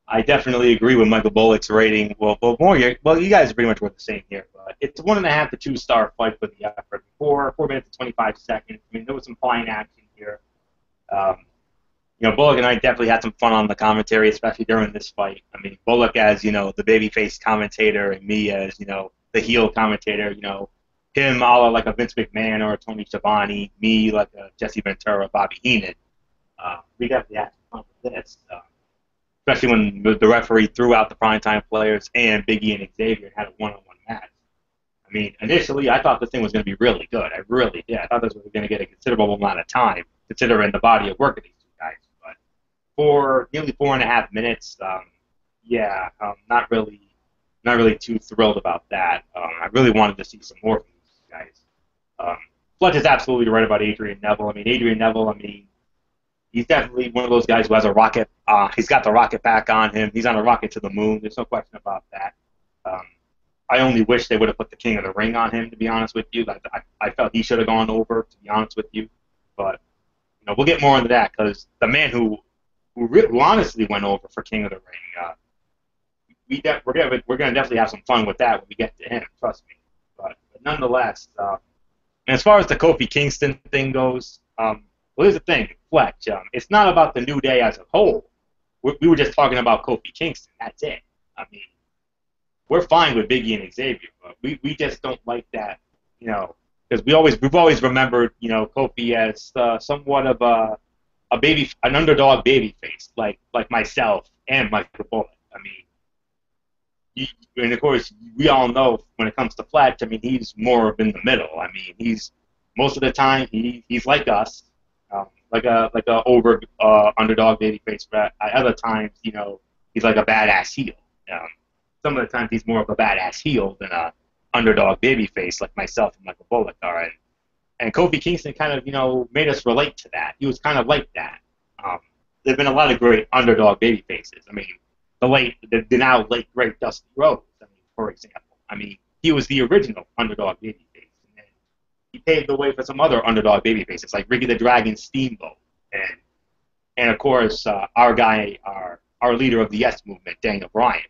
I definitely agree with Michael Bullock's rating. Well, you guys pretty much were the same here. But it's 1.5 to 2-star fight for the effort. 4 minutes and 25 seconds. I mean, there was some fine action here. Bullock and I definitely had some fun on the commentary, especially during this fight. I mean, Bullock as, the babyface commentator, and me as, the heel commentator, him a la like a Vince McMahon or a Tony Schiavone, me like a Jesse Ventura, Bobby Heenan. We definitely had some fun with this, especially when the referee threw out the primetime players and Big E and Xavier had a one-on-one match. I mean, initially, I thought this thing was going to be really good. I really did. I thought this was going to get a considerable amount of time, considering the body of work of these two guys. But for nearly 4.5 minutes. Yeah, not really too thrilled about that. I really wanted to see some more from these guys. Um, Fletch is absolutely right about Adrian Neville. I mean, Adrian Neville. I mean, he's definitely one of those guys who has a rocket. He's got the rocket back on him. He's on a rocket to the moon. There's no question about that. Um, I only wish they would have put the King of the Ring on him. To be honest with you, I felt he should have gone over. To be honest with you, but we'll get more into that because the man who honestly went over for King of the Ring. We're gonna definitely have some fun with that when we get to him. Trust me. But nonetheless, and as far as the Kofi Kingston thing goes, well, here's the thing, Fletch. It's not about the New Day as a whole. We were just talking about Kofi Kingston. That's it. I mean, we're fine with Biggie and Xavier, but we just don't like that, because we've always remembered, Kofi as somewhat of an underdog baby face, like myself and Michael Bullock. I mean, and of course, we all know when it comes to Fletch, I mean, he's more of in the middle. I mean, he's most of the time he's like us, like a over underdog babyface. But at other times, he's like a badass heel. Some of the times he's more of a badass heel than a underdog babyface, like myself and Michael Bullock are. And Kofi Kingston kind of made us relate to that. He was kind of like that. There've been a lot of great underdog babyfaces. I mean, the now late great Dusty Rhodes, for example. I mean, he was the original underdog babyface, and then he paved the way for some other underdog babyfaces like Ricky the Dragon Steamboat, and of course our leader of the Yes Movement, Daniel Bryan,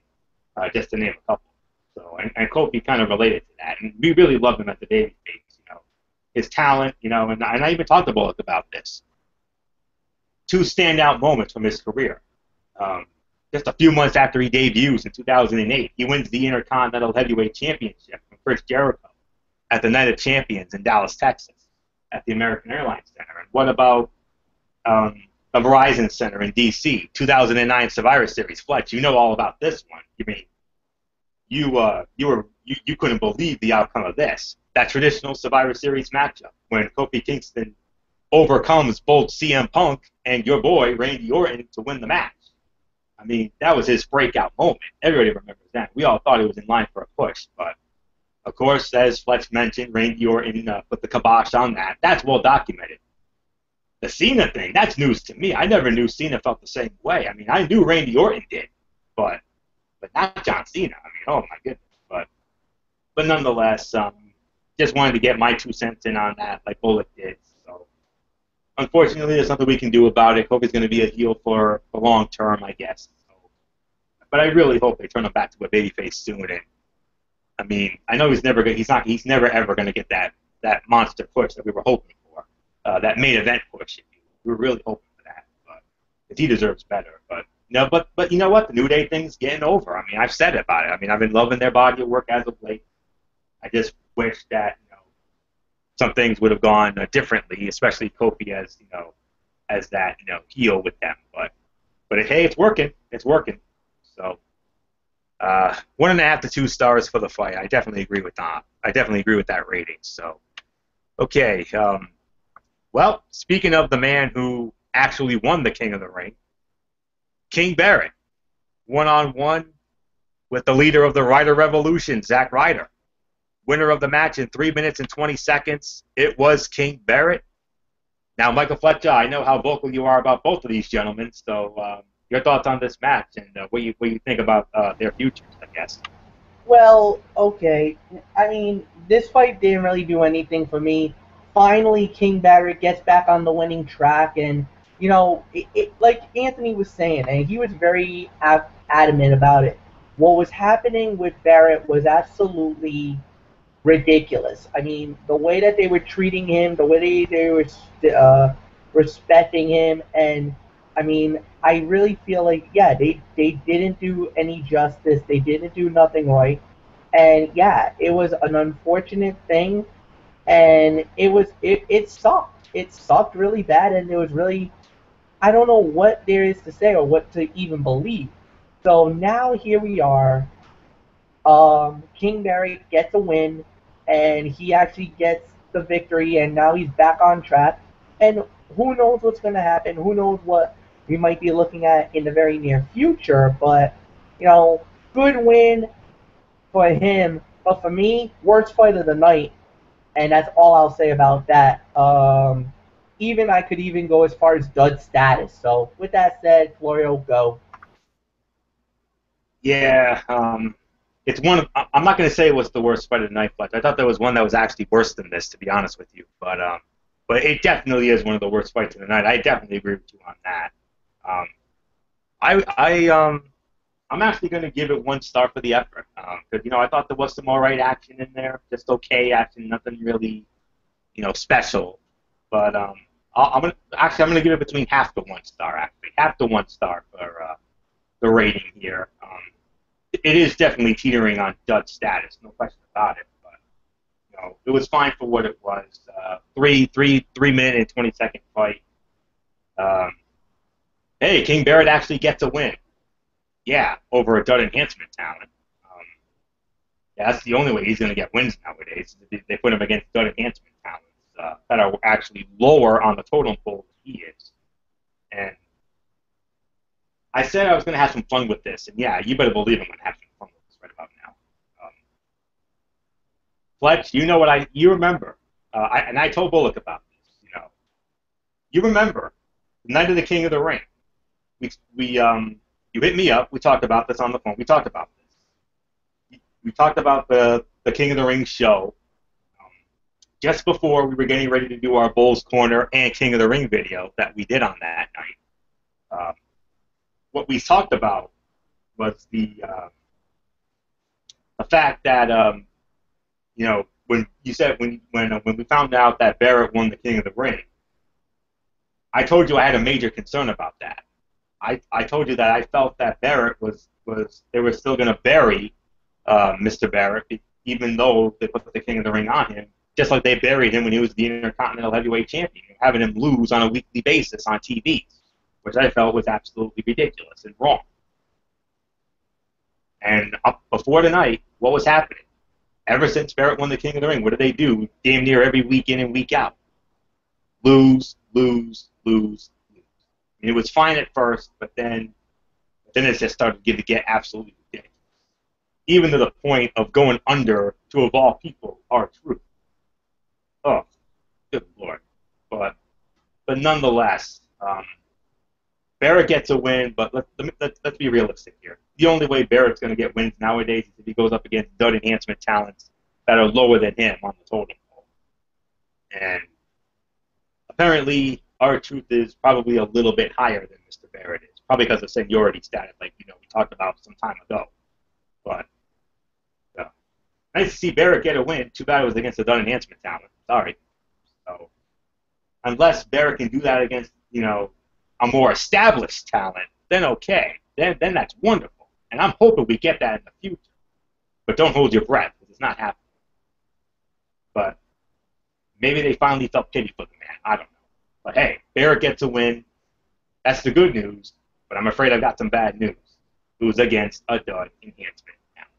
just to name a couple. So and Kofi kind of related to that, and we really loved him as a babyface. His talent, and I even talked to Bullock about this. Two standout moments from his career. Just a few months after he debuts in 2008, he wins the Intercontinental Heavyweight Championship from Chris Jericho at the Night of Champions in Dallas, Texas, at the American Airlines Center. And what about the Verizon Center in D.C., 2009 Survivor Series? Fletch, you know all about this one. You mean you couldn't believe the outcome of this? That traditional Survivor Series matchup when Kofi Kingston overcomes both CM Punk and your boy Randy Orton to win the match. I mean, that was his breakout moment. Everybody remembers that. We all thought he was in line for a push, but of course, as Fletch mentioned, Randy Orton put the kibosh on that. That's well documented. The Cena thing, that's news to me. I never knew Cena felt the same way. I mean, I knew Randy Orton did, but not John Cena. I mean, oh my goodness. But nonetheless, just wanted to get my 2 cents in on that, like Bullock did. So, unfortunately, there's nothing we can do about it. Kofi's going to be a heel for the long term, I guess. So, but I really hope they turn him back to a babyface soon. And I mean, I know he's never ever going to get that monster push that we were hoping for, that main event push. We were really hoping for that, but he deserves better. But you know what? The New Day thing's getting over. I mean, I've said about it. I mean, I've been loving their body of work as of late. I just wish that some things would have gone differently, especially Kofi as that heel with them. But hey, it's working. It's working. So 1.5 to 2 stars for the fight. I definitely agree with that. I definitely agree with that rating. So okay. Well, speaking of the man who actually won the King of the Ring, King Barrett, 1-on-1 with the leader of the Ryder Revolution, Zack Ryder. Winner of the match in 3 minutes and 20 seconds, it was King Barrett. Now, Michael Fletcher, I know how vocal you are about both of these gentlemen, so your thoughts on this match and what you think about their futures, I guess. Well, okay. I mean, this fight didn't really do anything for me. Finally, King Barrett gets back on the winning track, and, like Anthony was saying, and he was very adamant about it. What was happening with Barrett was absolutely ridiculous. I mean, the way that they were treating him, the way they were respecting him, and I mean, I really feel like, yeah, they didn't do any justice. They didn't do nothing right. And yeah, it was an unfortunate thing, and it sucked. It sucked really bad, and it was really, I don't know what there is to say or what to even believe. So now here we are. King Barrett gets a win, and he actually gets the victory, and now he's back on track. And who knows what's going to happen? Who knows what we might be looking at in the very near future. But you know, good win for him. But for me, worst fight of the night, and that's all I'll say about that. Even I could even go as far as dud status. So with that said, Florio, go. Yeah, it's one of. I'm not going to say it was the worst fight of the night, but I thought there was one that was actually worse than this, to be honest with you. But it definitely is one of the worst fights of the night. I definitely agree with you on that. Um, I'm actually going to give it 1 star for the effort because I thought there was some all right action in there, just okay action, nothing really special. But I'm gonna give it between half to 1 star actually, half to 1 star for the rating here. It is definitely teetering on dud status, no question about it. But it was fine for what it was. 3 minute and 20-second fight. Um, hey, King Barrett actually gets a win. Yeah, over a dud enhancement talent. Yeah, that's the only way he's going to get wins nowadays. They put him against dud enhancement talents that are actually lower on the totem pole than he is. And I said I was going to have some fun with this, and yeah, you better believe I'm going to have some fun with this right about now. Fletch, you know what you remember, and I told Bullock about this. You remember the night of the King of the Ring. You hit me up. We talked about this on the phone. We talked about this. We talked about the King of the Ring show just before we were getting ready to do our Bulls Corner and King of the Ring video that we did on that night. What we talked about was the fact that when you said when we found out that Barrett won the King of the Ring, I told you I had a major concern about that. I told you that I felt that Barrett was they were still going to bury Mr. Barrett even though they put the King of the Ring on him, just like they buried him when he was the Intercontinental Heavyweight Champion, having him lose on a weekly basis on TV, which I felt was absolutely ridiculous and wrong. And up before tonight, what was happening? Ever since Barrett won the King of the Ring, what did they do damn near every week in and week out? Lose, lose, lose, lose. And it was fine at first, but then it just started to get absolutely ridiculous. Even to the point of going under to, of all people, R-Truth. Oh, good Lord. But nonetheless, Barrett gets a win, but let's be realistic here. The only way Barrett's going to get wins nowadays is if he goes up against dud enhancement talents that are lower than him on the totem pole. And apparently, R-Truth is probably a little bit higher than Mr. Barrett is, probably because of seniority status, like we talked about some time ago. But nice to see Barrett get a win. Too bad it was against a dud enhancement talent. Sorry. So unless Barrett can do that against a more established talent, then okay. Then that's wonderful. And I'm hoping we get that in the future. But don't hold your breath, because it's not happening. But maybe they finally felt pity for the man. I don't know. But hey, Barrett gets a win. That's the good news. But I'm afraid I've got some bad news. It was against a dud enhancement talent.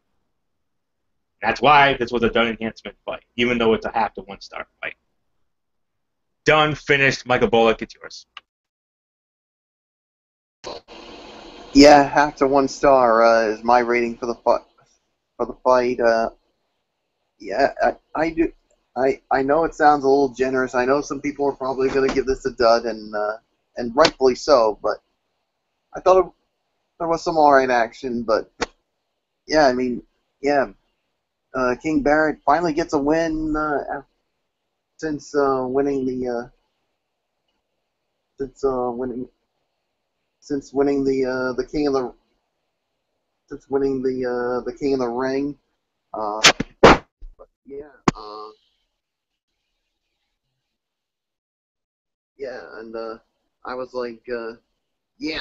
That's why this was a dud enhancement fight, even though it's a half to 1-star fight. Done, finished. Michael Bullock, it's yours. Yeah, half to 1 star is my rating for the fight. Yeah, I do. I know it sounds a little generous. I know some people are probably going to give this a dud, and rightfully so. But I thought there was some alright action. But yeah, I mean, yeah, King Barrett finally gets a win since winning the King of the King of the Ring. But yeah. Yeah, and I was like, yeah,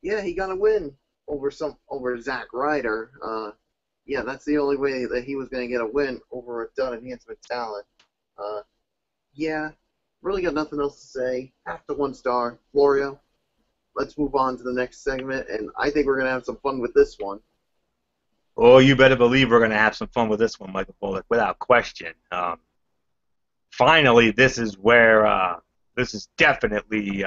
he got a win over Zack Ryder. Yeah, that's the only way that he was going to get a win over a dud enhancement talent. Yeah, really got nothing else to say. Half to 1 star, Florio. Let's move on to the next segment, and I think we're going to have some fun with this one. Oh, you better believe we're going to have some fun with this one, Michael Bullock, without question. Finally, this is where this is definitely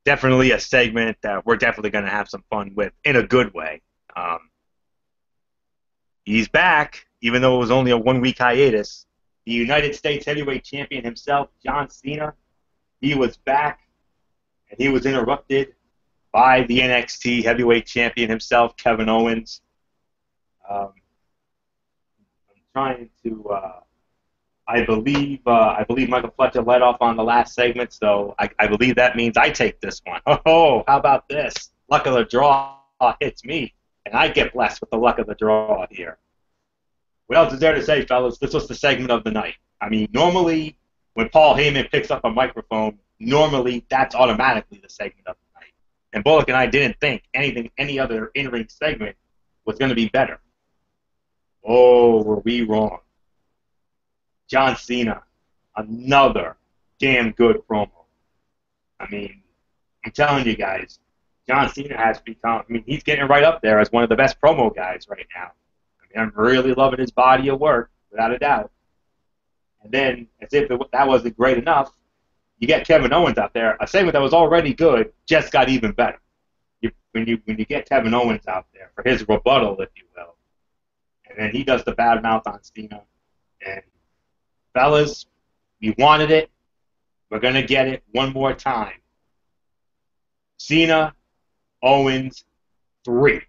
definitely a segment that we're definitely going to have some fun with in a good way. He's back, even though it was only a 1-week hiatus. The United States heavyweight champion himself, John Cena, he was back, and he was interrupted by the NXT heavyweight champion himself, Kevin Owens. I'm trying to. I believe Michael Fletcher led off on the last segment, so I believe that means I take this one. Oh, how about this? Luck of the draw hits me, and I get blessed with the luck of the draw here. What else is there to say, fellas? This was the segment of the night. I mean, normally when Paul Heyman picks up a microphone, normally that's automatically the segment of the night. And Bullock and I didn't think any other in-ring segment was going to be better. Oh, were we wrong? John Cena, another damn good promo. I mean, I'm telling you guys, John Cena has become, I mean, he's getting right up there as one of the best promo guys right now. I mean, I'm really loving his body of work, without a doubt. And then, as if that wasn't great enough, you get Kevin Owens out there, a segment that was already good, just got even better. When you get Kevin Owens out there for his rebuttal, if you will, and then he does the bad mouth on Cena, and fellas, we wanted it. We're going to get it one more time. Cena, Owens, 3.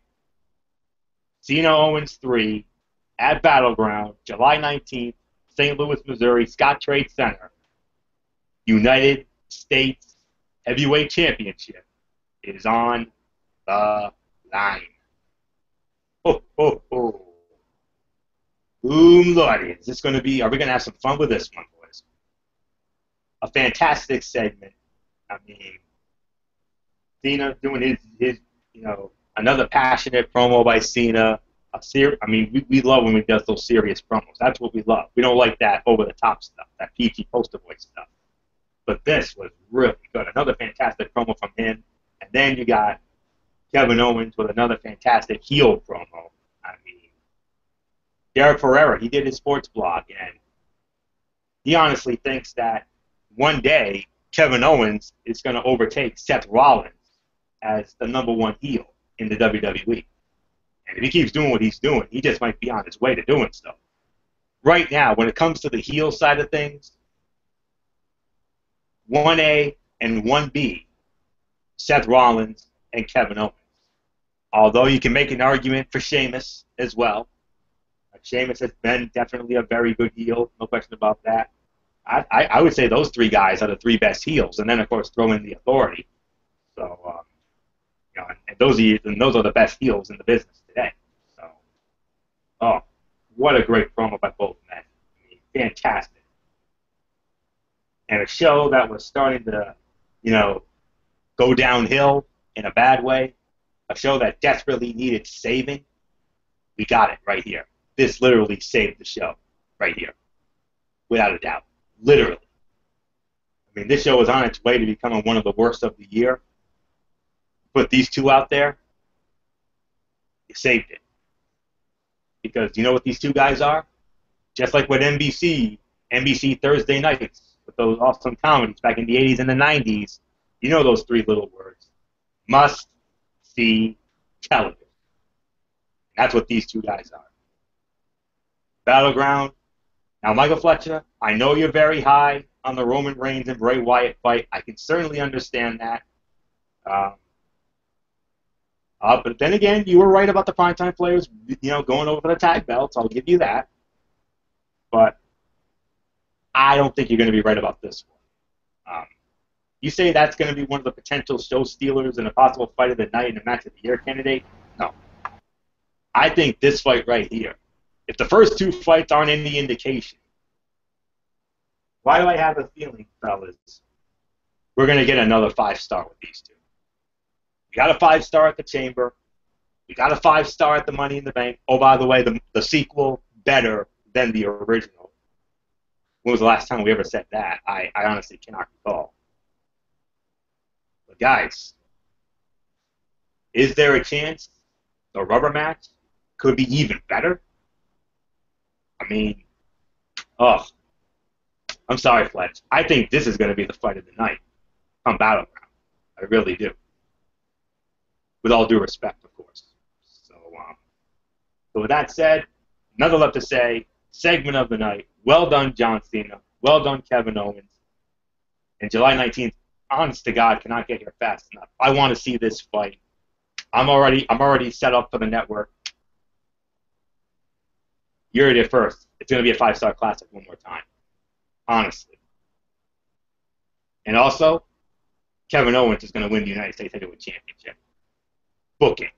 Cena Owens 3 at Battleground, July 19th, St. Louis, Missouri, Scott Trade Center. United States Heavyweight Championship is on the line. Ho, ho, ho. Boom, Lordy. Is this going to be, are we going to have some fun with this one, boys? A fantastic segment. I mean, Cena doing his another passionate promo by Cena. I mean, we love when he does those serious promos. That's what we love. We don't like that over-the-top stuff, that PG poster boy stuff. But this was really good. Another fantastic promo from him. And then you got Kevin Owens with another fantastic heel promo. I mean, Derek Ferrera, he did his sports blog, and he honestly thinks that one day Kevin Owens is going to overtake Seth Rollins as the #1 heel in the WWE. And if he keeps doing what he's doing, he just might be on his way to doing so. Right now, when it comes to the heel side of things, 1A and 1B, Seth Rollins and Kevin Owens. Although you can make an argument for Sheamus as well. Sheamus has been definitely a very good heel, no question about that. I would say those 3 guys are the 3 best heels, and then of course throw in the Authority. So, and those are the best heels in the business today. So, oh, what a great promo by both men. I mean, fantastic. And a show that was starting to, go downhill in a bad way, a show that desperately needed saving, we got it right here. This literally saved the show right here, without a doubt. Literally. I mean, this show was on its way to becoming one of the worst of the year. Put these 2 out there, you saved it. Because you know what these 2 guys are? Just like with NBC Thursday nights, with those awesome comedies back in the 80s and the 90s, you know those 3 little words. Must-see television. That's what these 2 guys are. Battleground. Now, Michael Fletcher, I know you're very high on the Roman Reigns and Bray Wyatt fight. I can certainly understand that. But then again, you were right about the primetime players, going over for the tag belts. I'll give you that. But I don't think you're going to be right about this one. You say that's going to be one of the potential show stealers and a possible fight of the night and a match of the year candidate? No. I think this fight right here, if the first 2 fights aren't any indication, why do I have a feeling, fellas, we're going to get another 5-star with these 2? We got a 5-star at the Chamber. We got a 5-star at the Money in the Bank. Oh, by the way, the sequel better than the original. When was the last time we ever said that? I honestly cannot recall. But guys, is there a chance the rubber match could be even better? I mean, I'm sorry, Fletch. I think this is going to be the fight of the night on Battleground. I really do. With all due respect, of course. So with that said, nothing left to say. Segment of the night. Well done, John Cena. Well done, Kevin Owens. And July 19th, honest to God, cannot get here fast enough. I want to see this fight. I'm already set up for the network. You heard it first. It's going to be a 5-star classic one more time. Honestly. And also, Kevin Owens is going to win the United States Heavyweight Championship. Booking.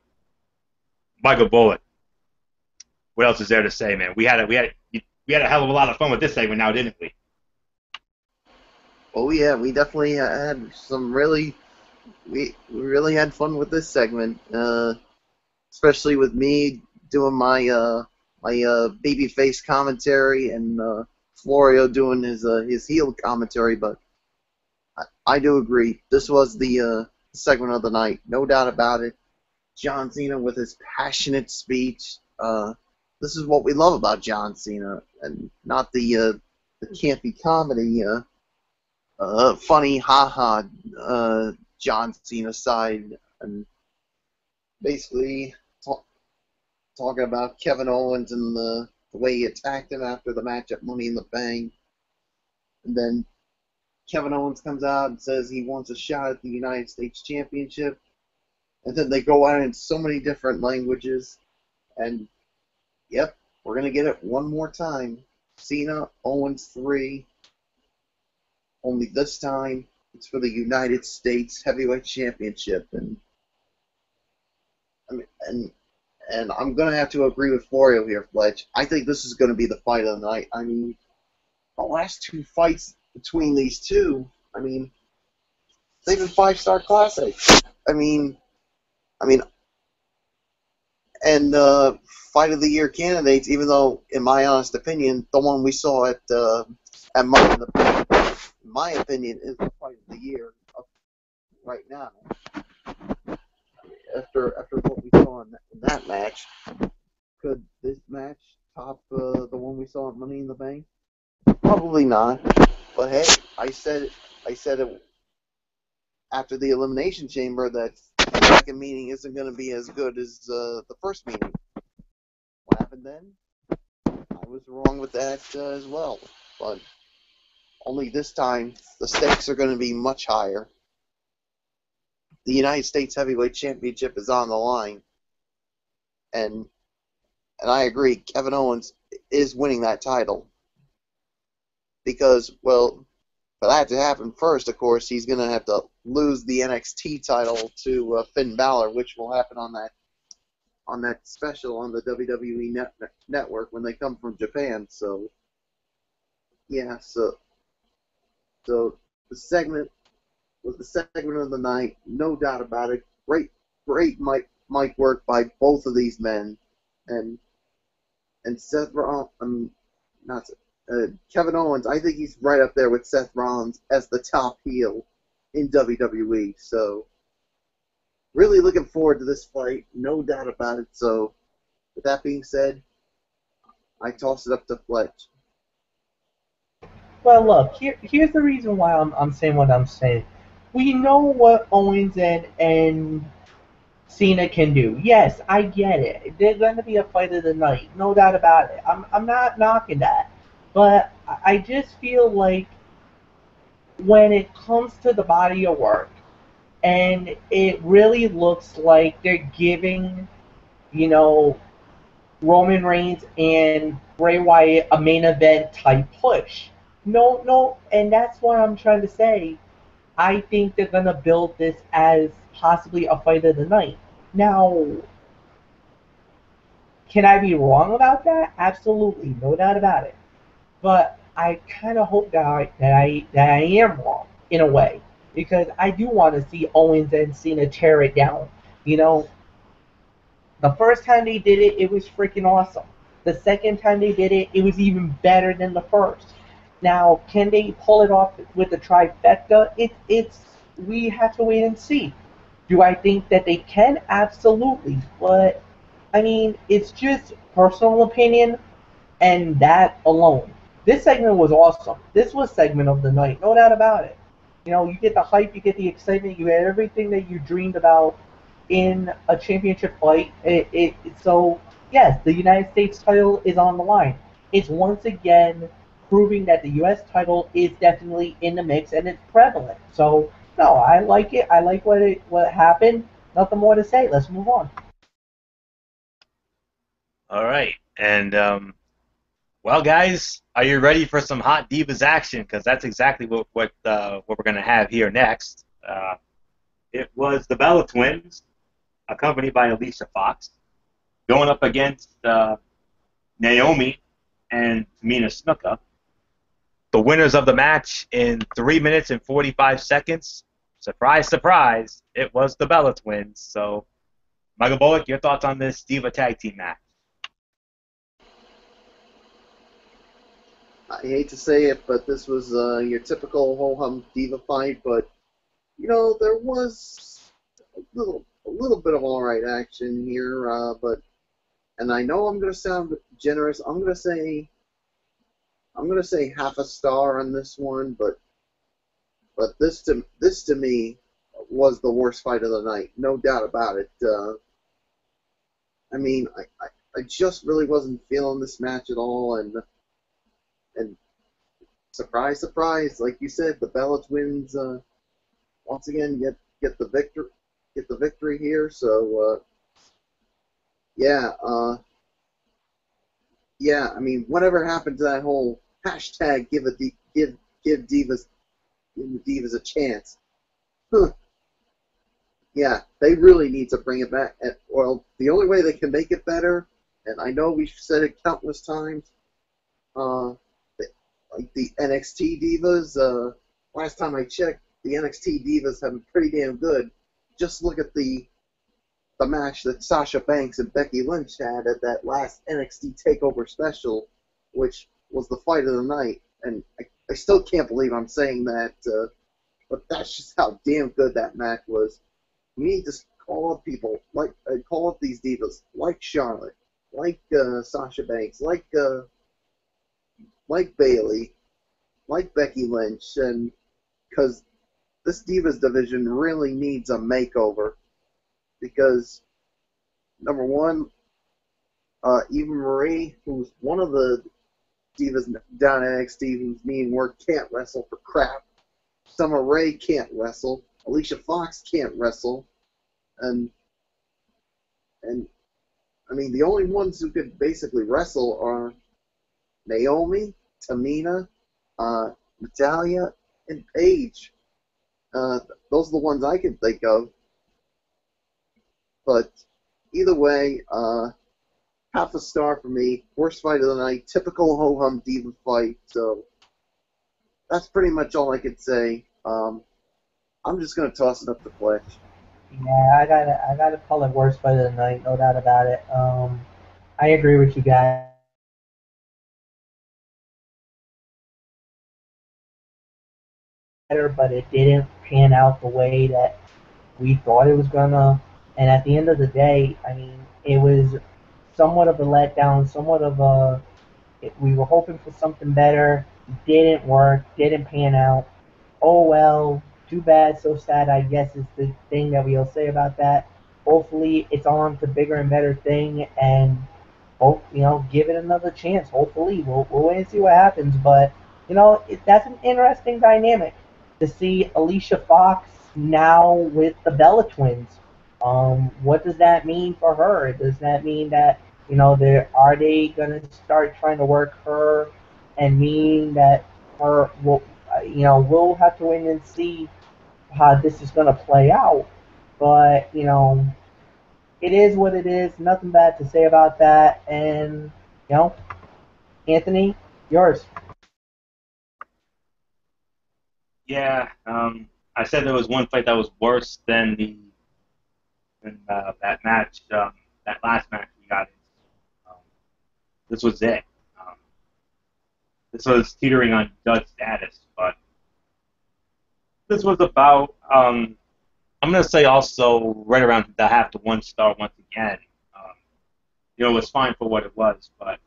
Michael Bullock. What else is there to say, man? We had a hell of a lot of fun with this segment now, didn't we? Oh yeah, we definitely had some we really had fun with this segment, especially with me doing my babyface commentary and Florio doing his heel commentary. But I do agree, this was the segment of the night, no doubt about it. John Cena with his passionate speech. This is what we love about John Cena, and not the campy comedy, funny, ha-ha John Cena side, and basically talking about Kevin Owens and the way he attacked him after the match at Money in the Bank. And then Kevin Owens comes out and says he wants a shot at the United States Championship. And then they go out in so many different languages, and yep, we're going to get it one more time. Cena, Owens 3. Only this time, it's for the United States Heavyweight Championship. And I'm going to have to agree with Florio here, Fletch. I think this is going to be the fight of the night. I mean, the last two fights between these two, I mean, they've been 5-star classics. I mean, and fight of the year candidates, even though, in my honest opinion, the one we saw at Money in the Bank, in my opinion, is the fight of the year right now. After what we saw in that match, could this match top the one we saw at Money in the Bank? Probably not. But hey, I said it after the Elimination Chamber that the second meeting isn't going to be as good as the first meeting. What happened then? I was wrong with that as well. But only this time, the stakes are going to be much higher. The United States Heavyweight Championship is on the line. And I agree, Kevin Owens is winning that title. Because, well, for that to happen first, of course, he's going to have to lose the NXT title to Finn Balor, which will happen on that special on the WWE network when they come from Japan. So, yeah, so the segment was the segment of the night, no doubt about it. Great mic work by both of these men, and Seth Rollins, Kevin Owens. I think he's right up there with Seth Rollins as the top heel in WWE. So, really looking forward to this fight, no doubt about it. So, with that being said, I toss it up to Fletch. Well, look, here's the reason why I'm saying what I'm saying. We know what Owens and Cena can do. Yes, I get it. They're going to be a fight of the night, no doubt about it. I'm not knocking that. But I just feel like when it comes to the body of work, and it really looks like they're giving, Roman Reigns and Bray Wyatt a main event type push. No, and that's what I'm trying to say. I think they're going to build this as possibly a fight of the night. Now, can I be wrong about that? Absolutely, no doubt about it. But I kind of hope that I am wrong in a way, because I do want to see Owens and Cena tear it down. The first time they did it, it was freaking awesome. The second time they did it, it was even better than the first. Now, can they pull it off with the trifecta? We have to wait and see. Do I think that they can? Absolutely. But, I mean, it's just personal opinion, and that alone. This segment was awesome. This was segment of the night, no doubt about it. You get the hype, you get the excitement, you get everything that you dreamed about in a championship fight. So yes, the United States title is on the line. It's once again proving that the U.S. title is definitely in the mix and it's prevalent. So no, I like it. I like what happened. Nothing more to say. Let's move on. All right, and well, guys, are you ready for some hot divas action? Because that's exactly what we're gonna have here next. It was the Bella Twins, accompanied by Alicia Fox, going up against Naomi and Tamina Snuka. The winners of the match in 3 minutes and 45 seconds. Surprise, surprise! It was the Bella Twins. So, Michael Bullock, your thoughts on this Diva Tag Team match? I hate to say it, but this was your typical ho-hum diva fight. But there was a little bit of all right action here. And I know I'm going to sound generous. I'm gonna say half a star on this one. But this to me was the worst fight of the night, no doubt about it. I mean, I just really wasn't feeling this match at all, and surprise, surprise, like you said, the Bella Twins once again get the victory here. So yeah, yeah. I mean, whatever happened to that whole hashtag give divas a chance? Huh. Yeah, they really need to bring it back. Well, the only way they can make it better, and I know we've said it countless times, uh, like the NXT divas. Last time I checked, the NXT divas have been pretty damn good. Just look at the match that Sasha Banks and Becky Lynch had at that last NXT Takeover special, which was the fight of the night. And I still can't believe I'm saying that, but that's just how damn good that match was. We need to call up people call up these divas like Charlotte, like Sasha Banks, like Bayley, like Becky Lynch, and because this divas division really needs a makeover. Because number one, Eva Marie, who's one of the divas down at NXT whose mean work can't wrestle for crap. Summer Rae can't wrestle. Alicia Fox can't wrestle. And I mean, the only ones who could basically wrestle are Naomi, Tamina, Natalya, and Paige. Those are the ones I can think of. But either way, half a star for me. Worst fight of the night. Typical ho-hum diva fight. So that's pretty much all I could say. I'm just gonna toss it up to Fletch. Yeah, I gotta call it worst fight of the night, no doubt about it. I agree with you guys. But it didn't pan out the way that we thought it was gonna. And at the end of the day, I mean, it was somewhat of a letdown, somewhat of a. We were hoping for something better. Didn't work. Didn't pan out. Oh well. Too bad. So sad. I guess is the thing that we'll say about that. Hopefully, it's on to bigger and better thing, and hope give it another chance. Hopefully, we'll wait and see what happens. But that's an interesting dynamic to see Alicia Fox now with the Bella Twins. What does that mean for her? Does that mean that are they gonna start trying to work her and mean that her will we'll have to wait and see how this is gonna play out. But it is what it is. Nothing bad to say about that. And Anthony, yours. Yeah, I said there was one fight that was worse than that match, that last match we got in. Um, this was it. Um, this was teetering on dud status, but this was about. I'm gonna say also right around the half to 1 star once again. Um, it was fine for what it was, but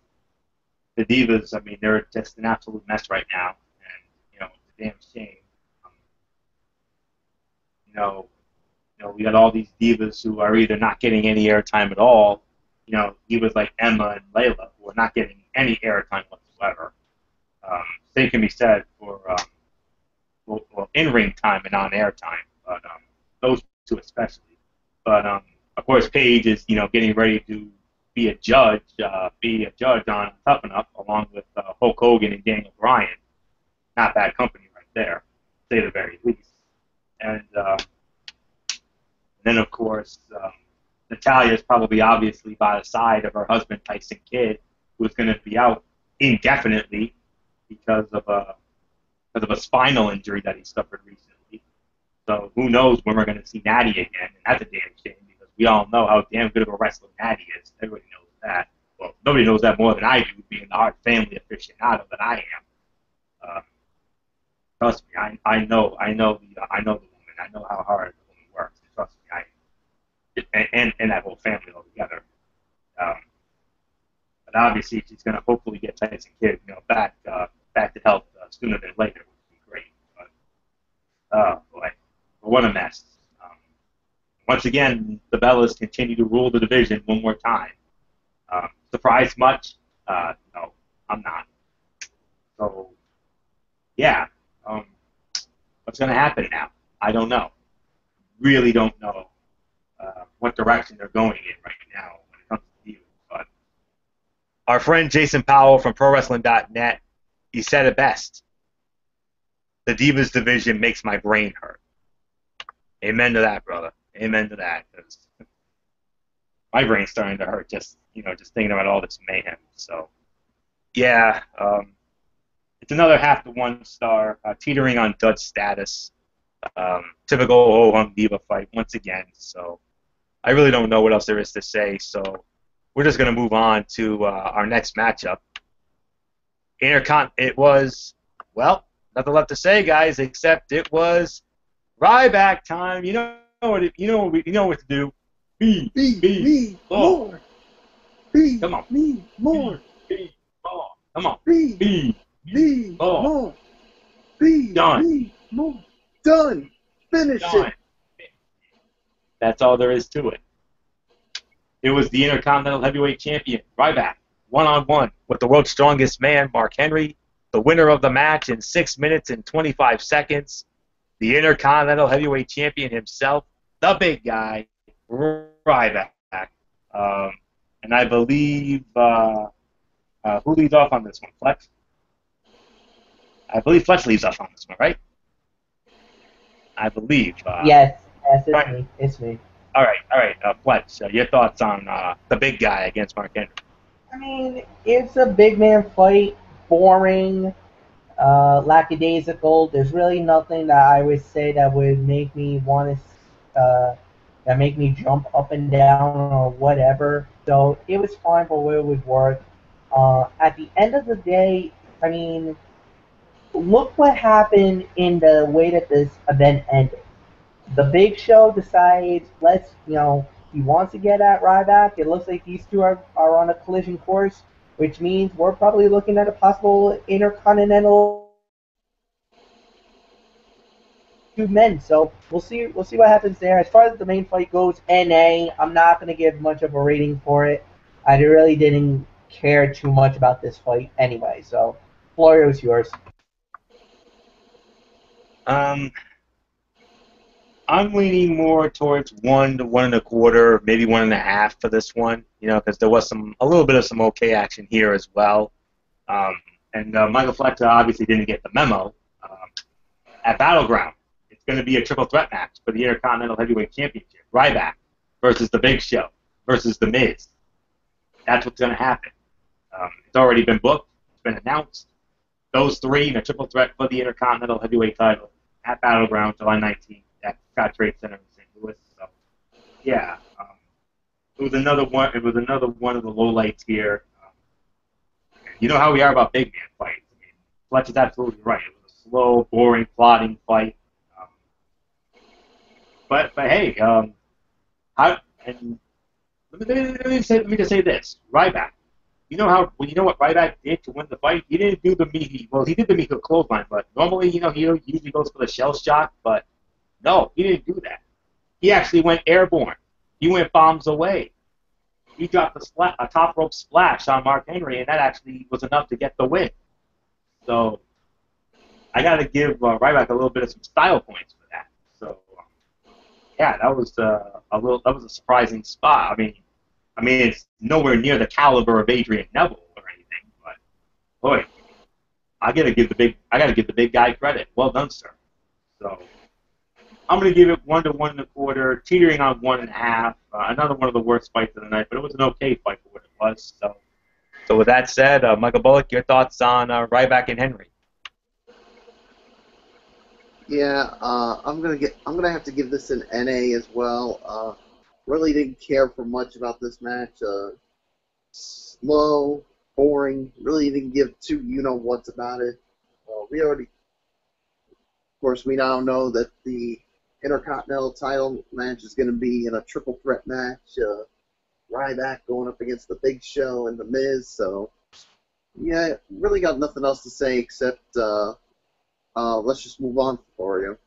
the Divas, I mean, they're just an absolute mess right now, and it's a damn shame. Um, We got all these divas who are either not getting any airtime at all. Divas like Emma and Layla who are not getting any airtime whatsoever. Same can be said for in-ring time and on-air time, but those two especially. But of course, Paige is getting ready to be a judge on Tough Enough, along with Hulk Hogan and Daniel Bryan. Not bad company right there, to say the very least. And then, of course, Natalya is probably obviously by the side of her husband, Tyson Kidd, who's going to be out indefinitely because of a spinal injury that he suffered recently. So who knows when we're going to see Natty again, and that's a damn shame because we all know how damn good of a wrestler Natty is. Everybody knows that. Well, nobody knows that more than I do, being the Hart family aficionado that I am. Trust me, I know the woman. I know how hard the woman works. Trust me, and that whole family altogether. But obviously, she's going to hopefully get Tyson Kidd, back to health sooner than later, which would be great. But oh boy, what a mess. Once again, the Bellas continue to rule the division one more time. Surprised much? No, I'm not. So yeah. What's going to happen now? I don't know. Really don't know what direction they're going in right now when it comes to divas. But our friend Jason Powell from ProWrestling.net, he said it best. The Divas division makes my brain hurt. Amen to that, brother. Amen to that. 'Cause my brain's starting to hurt just thinking about all this mayhem. So yeah. It's another half to 1 star, teetering on dud status. Typical ho-hum diva fight once again. So I really don't know what else there is to say. So we're just going to move on to our next matchup. It was, well, nothing left to say, guys, except it was Ryback time. You know what to do. Be more. Come on. Be more. Be more. Come on. Be more. Be Done. more. Done. Finish Done. it. That's all there is to it. It was the Intercontinental Heavyweight Champion, Ryback, one-on-one with the world's strongest man, Mark Henry, the winner of the match in 6 minutes and 25 seconds, the Intercontinental Heavyweight Champion himself, the big guy, Ryback. And I believe, who leads off on this one? Flex? I believe Fletch leads off on this one, right? I believe. Yes, it's right. me. It's me. All right. Fletch, your thoughts on the big guy against Mark Henry? I mean, it's a big man fight, boring, lackadaisical. There's really nothing that I would say that would make me want to, that make me jump up and down or whatever. So it was fine for what it was worth. At the end of the day, I mean, look what happened in the way that this event ended. The Big Show decides, he wants to get at Ryback. It looks like these two are on a collision course, which means we're probably looking at a possible Intercontinental two men. So we'll see what happens there. As far as the main fight goes, NA, I'm not going to give much of a rating for it. I really didn't care too much about this fight anyway. So, Florio's yours. I'm leaning more towards 1 to 1 1/4, maybe 1.5 for this one. Because there was a little bit of some okay action here as well. And Michael Fletcher obviously didn't get the memo. At Battleground, it's going to be a triple threat match for the Intercontinental Heavyweight Championship. Ryback versus The Big Show versus The Miz. That's what's going to happen. It's already been booked. It's been announced. Those three in a triple threat for the Intercontinental Heavyweight title at Battleground, July 19th at Scott Trade Center in St. Louis. So, yeah, it was another one. It was another one of the lowlights here. You know how we are about big man fights. I mean, Fletch is absolutely right. It was a slow, boring, plodding fight. But hey, let me just say this: Ryback. You know what Ryback did to win the fight? He didn't do he did the Miko clothesline, but normally, he usually goes for the shell shock, but No, he didn't do that. He actually went airborne. He went bombs away. He dropped a top rope splash on Mark Henry, and that actually was enough to get the win. So I got to give Ryback a little bit of some style points for that. So yeah, that was a surprising spot. I mean, it's nowhere near the caliber of Adrian Neville or anything, but boy, I got to give the big guy credit. Well done, sir. So I'm going to give it 1 to 1.25, teetering on 1.5. Another one of the worst fights of the night, but it was an okay fight for what it was. So with that said, Michael Bullock, your thoughts on Ryback and Henry? Yeah, I'm gonna have to give this an NA as well. Really didn't care for much about this match. Slow, boring. Really didn't give two you-know-whats about it. Of course, we now know that the Intercontinental title match is going to be in a triple threat match. Ryback going up against the Big Show and the Miz. So, yeah, really got nothing else to say except let's just move on for you.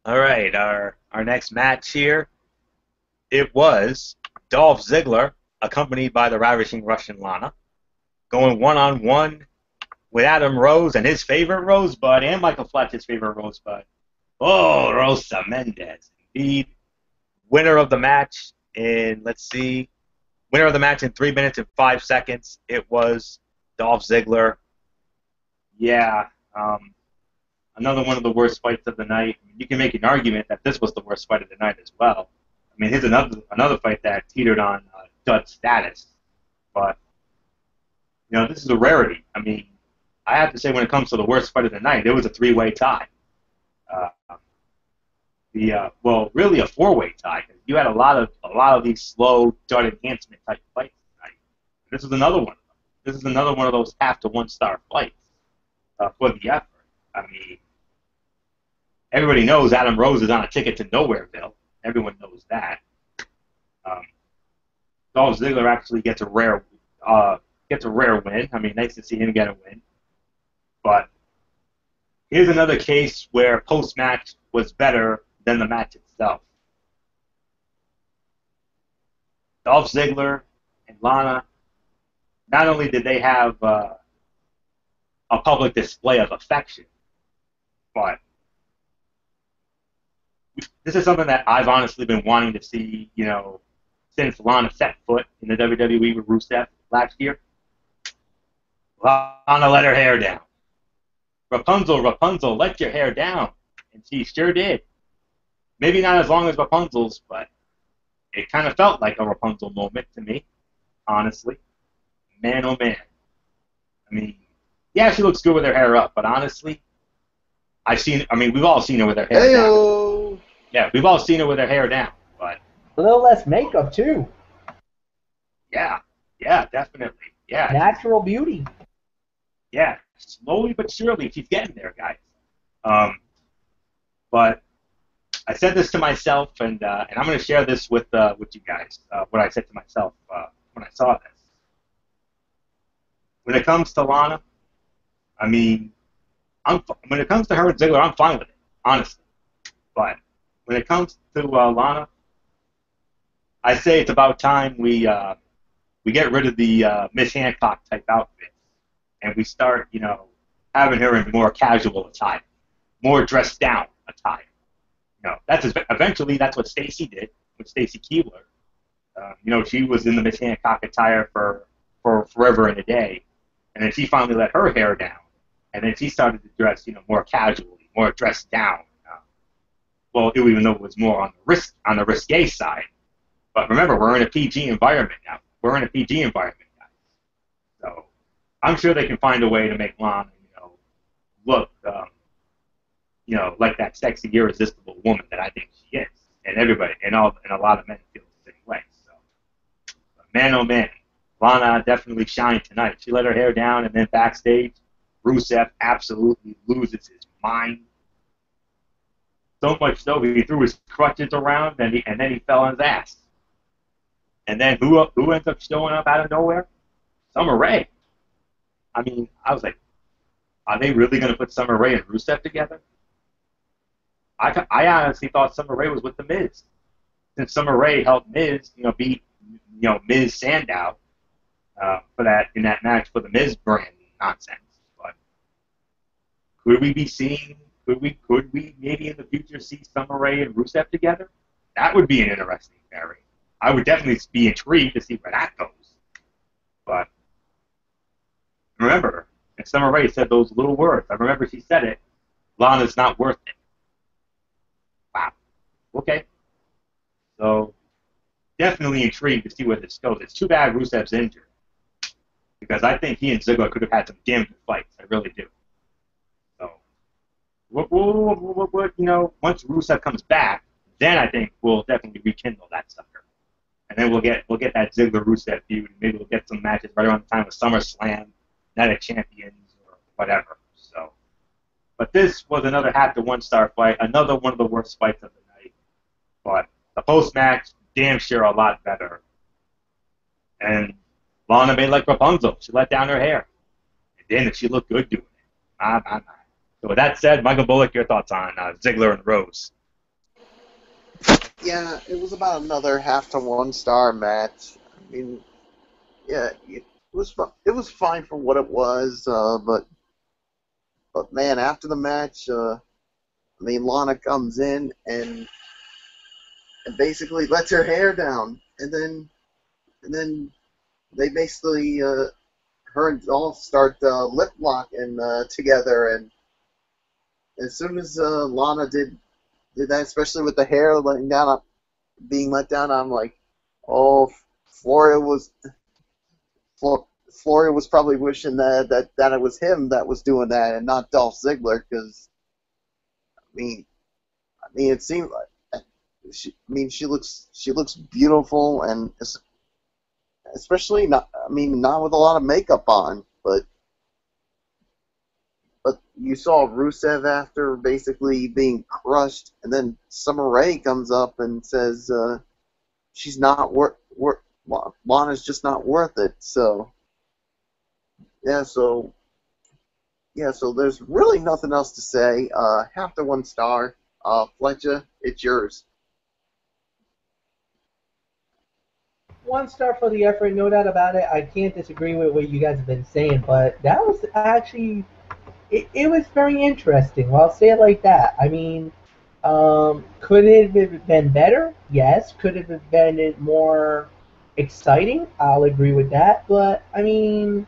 All right, our next match here, it was Dolph Ziggler, accompanied by the Ravishing Russian Lana, going one-on-one with Adam Rose and his favorite Rosebud, and Michael Fletcher's favorite Rosebud. Oh, Rosa Mendez, indeed. Winner of the match in 3 minutes and 5 seconds. It was Dolph Ziggler. Yeah, another one of the worst fights of the night. You can make an argument that this was the worst fight of the night as well. I mean, here's another fight that teetered on dud status. But, this is a rarity. I mean, I have to say when it comes to the worst fight of the night, it was a 3-way tie. Really a 4-way tie. You had a lot of these slow dud enhancement type fights tonight. This is another one of them. This is another one of those half to 1-star fights for the effort. I mean, everybody knows Adam Rose is on a ticket to Nowhereville. Everyone knows that. Dolph Ziggler actually gets a rare win. I mean, nice to see him get a win. But here's another case where post-match was better than the match itself. Dolph Ziggler and Lana, not only did they have a public display of affection, but this is something that I've honestly been wanting to see, since Lana set foot in the WWE with Rusev last year. Lana let her hair down. Rapunzel, Rapunzel, let your hair down. And she sure did. Maybe not as long as Rapunzel's, but it kind of felt like a Rapunzel moment to me, honestly. Man, oh man. I mean, yeah, she looks good with her hair up, but honestly, we've all seen her with her hair down. Yeah, we've all seen her with her hair down, but a little less makeup too. Yeah, definitely. Yeah. Natural beauty. Yeah, slowly but surely she's getting there, guys. But I said this to myself, and I'm going to share this with you guys. What I said to myself when I saw this. When it comes to Lana, I mean, when it comes to her and Ziggler, I'm fine with it, honestly. But when it comes to Lana, I say it's about time we get rid of the Miss Hancock type outfits, and we start, having her in more casual attire, more dressed down attire. Eventually that's what Stacy did with Stacy Keibler. She was in the Miss Hancock attire for forever and a day, and then she finally let her hair down, and then she started to dress, more casually, more dressed down. Even though it was more on the risque side. But remember, we're in a PG environment now. We're in a PG environment, guys. So I'm sure they can find a way to make Lana, look, like that sexy, irresistible woman that I think she is, and everybody, and a lot of men feel the same way. So, man, oh man, Lana definitely shined tonight. She let her hair down, and then backstage, Rusev absolutely loses his mind. So much so he threw his crutches around, and then he fell on his ass. And then who ends up showing up out of nowhere? Summer Rae. I mean, I was like, are they really going to put Summer Rae and Rusev together? I honestly thought Summer Rae was with the Miz, since Summer Rae helped Miz, beat, Miz Sandow for that in that match for the Miz brand nonsense. But could we be seeing? Could we maybe in the future see Summer Rae and Rusev together? That would be an interesting pairing. I would definitely be intrigued to see where that goes. But remember, and Summer Rae said those little words. I remember she said it. Lana's not worth it. Wow. Okay. So definitely intrigued to see where this goes. It's too bad Rusev's injured, because I think he and Ziggler could have had some damn good fights. I really do. So, once Rusev comes back, then I think we'll definitely rekindle that sucker, and then we'll get that Ziggler Rusev feud. Maybe we'll get some matches right around the time of SummerSlam, Night of Champions, or whatever. So, but this was another half to 1 star fight, another one of the worst fights of the night. But the post match, damn sure a lot better. And Lana made like Rapunzel. She let down her hair. And damn, she looked good doing it. My. So with that said, Michael Bullock, your thoughts on Ziggler and Rose? Yeah, it was about another half to 1 star match. I mean, yeah, it was fine for what it was, but man, after the match, Lana comes in and basically lets her hair down, and then they basically her and Dolph start lip locking together, and as soon as Lana did that, especially with the hair being let down, I'm like, oh, Floria was probably wishing that it was him that was doing that and not Dolph Ziggler, because it seemed like she looks beautiful, and especially not with a lot of makeup on, but you saw Rusev after basically being crushed, and then Summer Rae comes up and says she's not Lana's just not worth it. So so there's really nothing else to say. Half to 1 star. Fletcher, it's yours. 1 star for the effort, no doubt about it. I can't disagree with what you guys have been saying, but that was actually, it was very interesting. Well, I'll say it like that. I mean, could it have been better? Yes. Could it have been more exciting? I'll agree with that. But, I mean,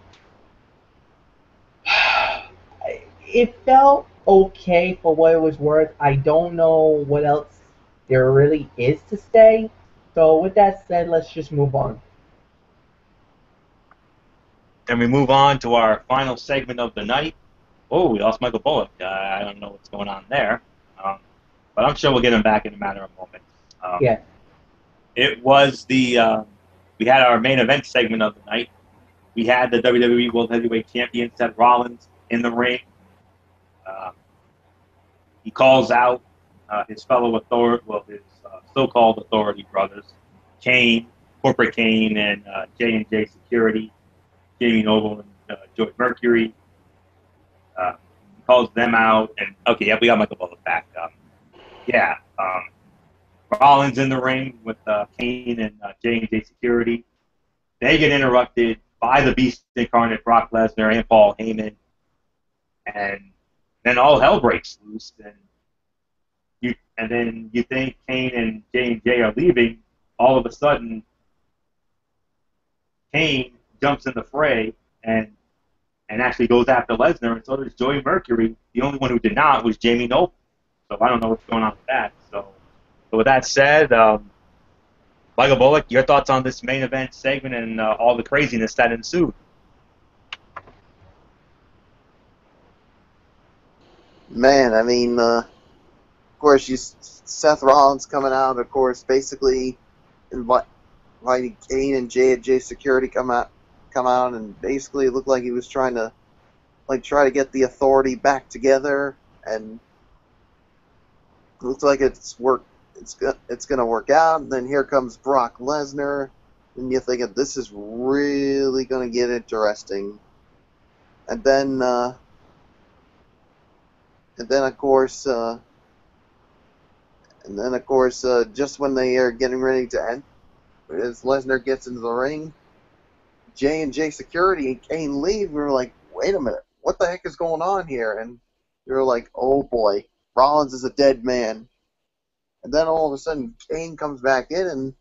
it felt okay for what it was worth. I don't know what else there really is to say. So with that said, let's just move on. And we move on to our final segment of the night. Oh, we lost Michael Bullock. I don't know what's going on there. But I'm sure we'll get him back in a matter of moments. Yeah. It was we had our main event segment of the night. We had the WWE World Heavyweight Champion Seth Rollins in the ring. He calls out his fellow his so-called authority brothers, Kane, Corporate Kane, and J&J Security, Jamie Noble and Joey Mercury. He calls them out, and okay, yeah, we got Michael Bullock back. Rollins in the ring with Kane and J&J Security. They get interrupted by the Beast Incarnate, Brock Lesnar, and Paul Heyman, and then all hell breaks loose. And then you think Kane and J&J are leaving. All of a sudden, Kane jumps in the fray and actually goes after Lesnar, and so does Joey Mercury. The only one who did not was Jamie Noble. So I don't know what's going on with that. So with that said, Michael Bullock, your thoughts on this main event segment and all the craziness that ensued? Man, of course, Seth Rollins coming out, of course, basically inviting Kane and J&J Security come out, and basically it looked like he was trying to get the authority back together, and it looks like it's gonna work out. And then here comes Brock Lesnar, and you're thinking this is really gonna get interesting. And then and then of course, just when they are getting ready to end, as Lesnar gets into the ring, J&J Security and Kane leave. We were like, wait a minute, what the heck is going on here? And we were like, oh boy, Rollins is a dead man. And then all of a sudden, Kane comes back in,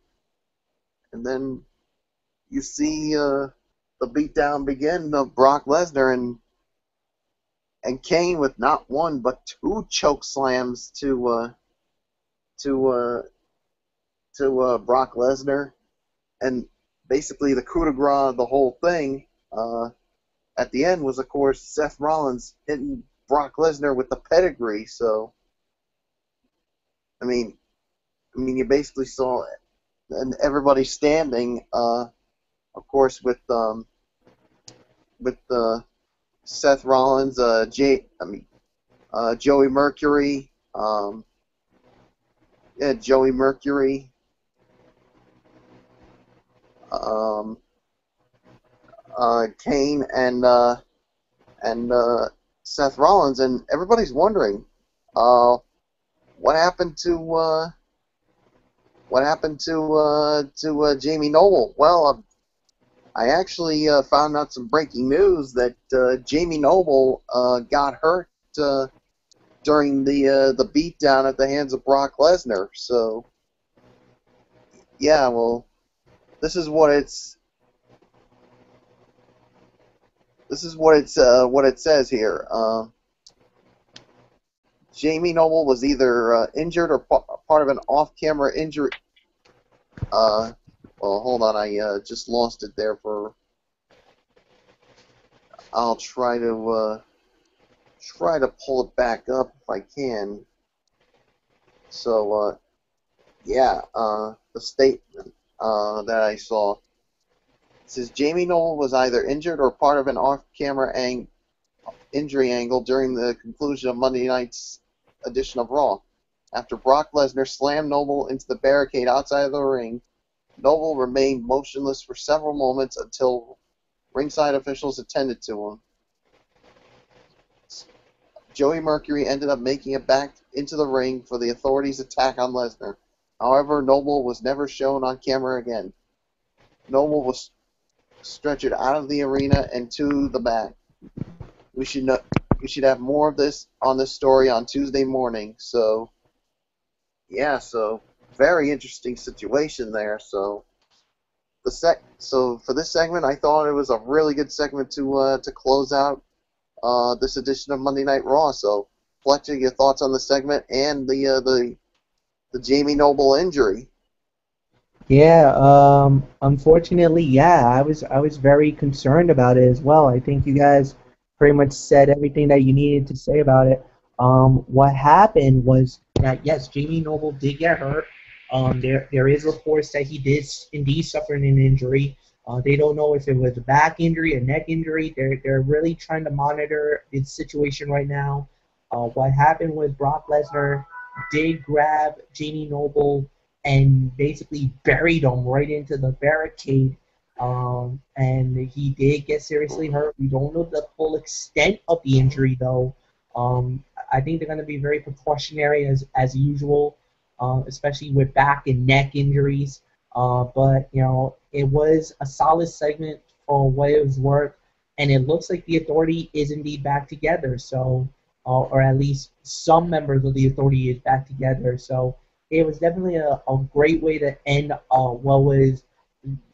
and then you see the beatdown begin of Brock Lesnar and Kane with not one but two choke slams to Brock Lesnar, and basically the coup de grace of the whole thing at the end was, of course, Seth Rollins hitting Brock Lesnar with the pedigree. So, I mean, you basically saw it, and everybody standing, of course, with Seth Rollins, Joey Mercury, Joey Mercury, Kane, and Seth Rollins, and everybody's wondering, what happened to Jamie Noble? Well, I actually found out some breaking news that Jamie Noble got hurt during the beatdown at the hands of Brock Lesnar. So, yeah, well, this is what it says here. Jamie Noble was either injured or part of an off-camera injury. Well, hold on, I just lost it there for. I'll try to pull it back up if I can. So, yeah, the statement that I saw says Jamie Noble was either injured or part of an off-camera injury angle during the conclusion of Monday night's edition of Raw. After Brock Lesnar slammed Noble into the barricade outside of the ring, Noble remained motionless for several moments until ringside officials attended to him. Joey Mercury ended up making it back into the ring for the authorities' attack on Lesnar. However, Noble was never shown on camera again. Noble was stretchered out of the arena and to the back. We should have more of this on this story on Tuesday morning. So, yeah, so very interesting situation there. So, for this segment, I thought it was a really good segment to close out this edition of Monday Night Raw. So, Fletcher, your thoughts on the segment and the Jamie Noble injury? Yeah, unfortunately, yeah, I was very concerned about it as well. I think you guys pretty much said everything that you needed to say about it. What happened was that, yes, Jamie Noble did get hurt. There is reports that he did indeed suffer an injury. They don't know if it was a back injury, a neck injury. They're really trying to monitor the situation right now. What happened was Brock Lesnar did grab Jamie Noble and basically buried him right into the barricade. And he did get seriously hurt. We don't know the full extent of the injury, though. I think they're going to be very precautionary as usual, especially with back and neck injuries. But, you know, it was a solid segment for what it was worth, and it looks like the Authority is indeed back together. So, or at least some members of the Authority is back together. So it was definitely a great way to end what was,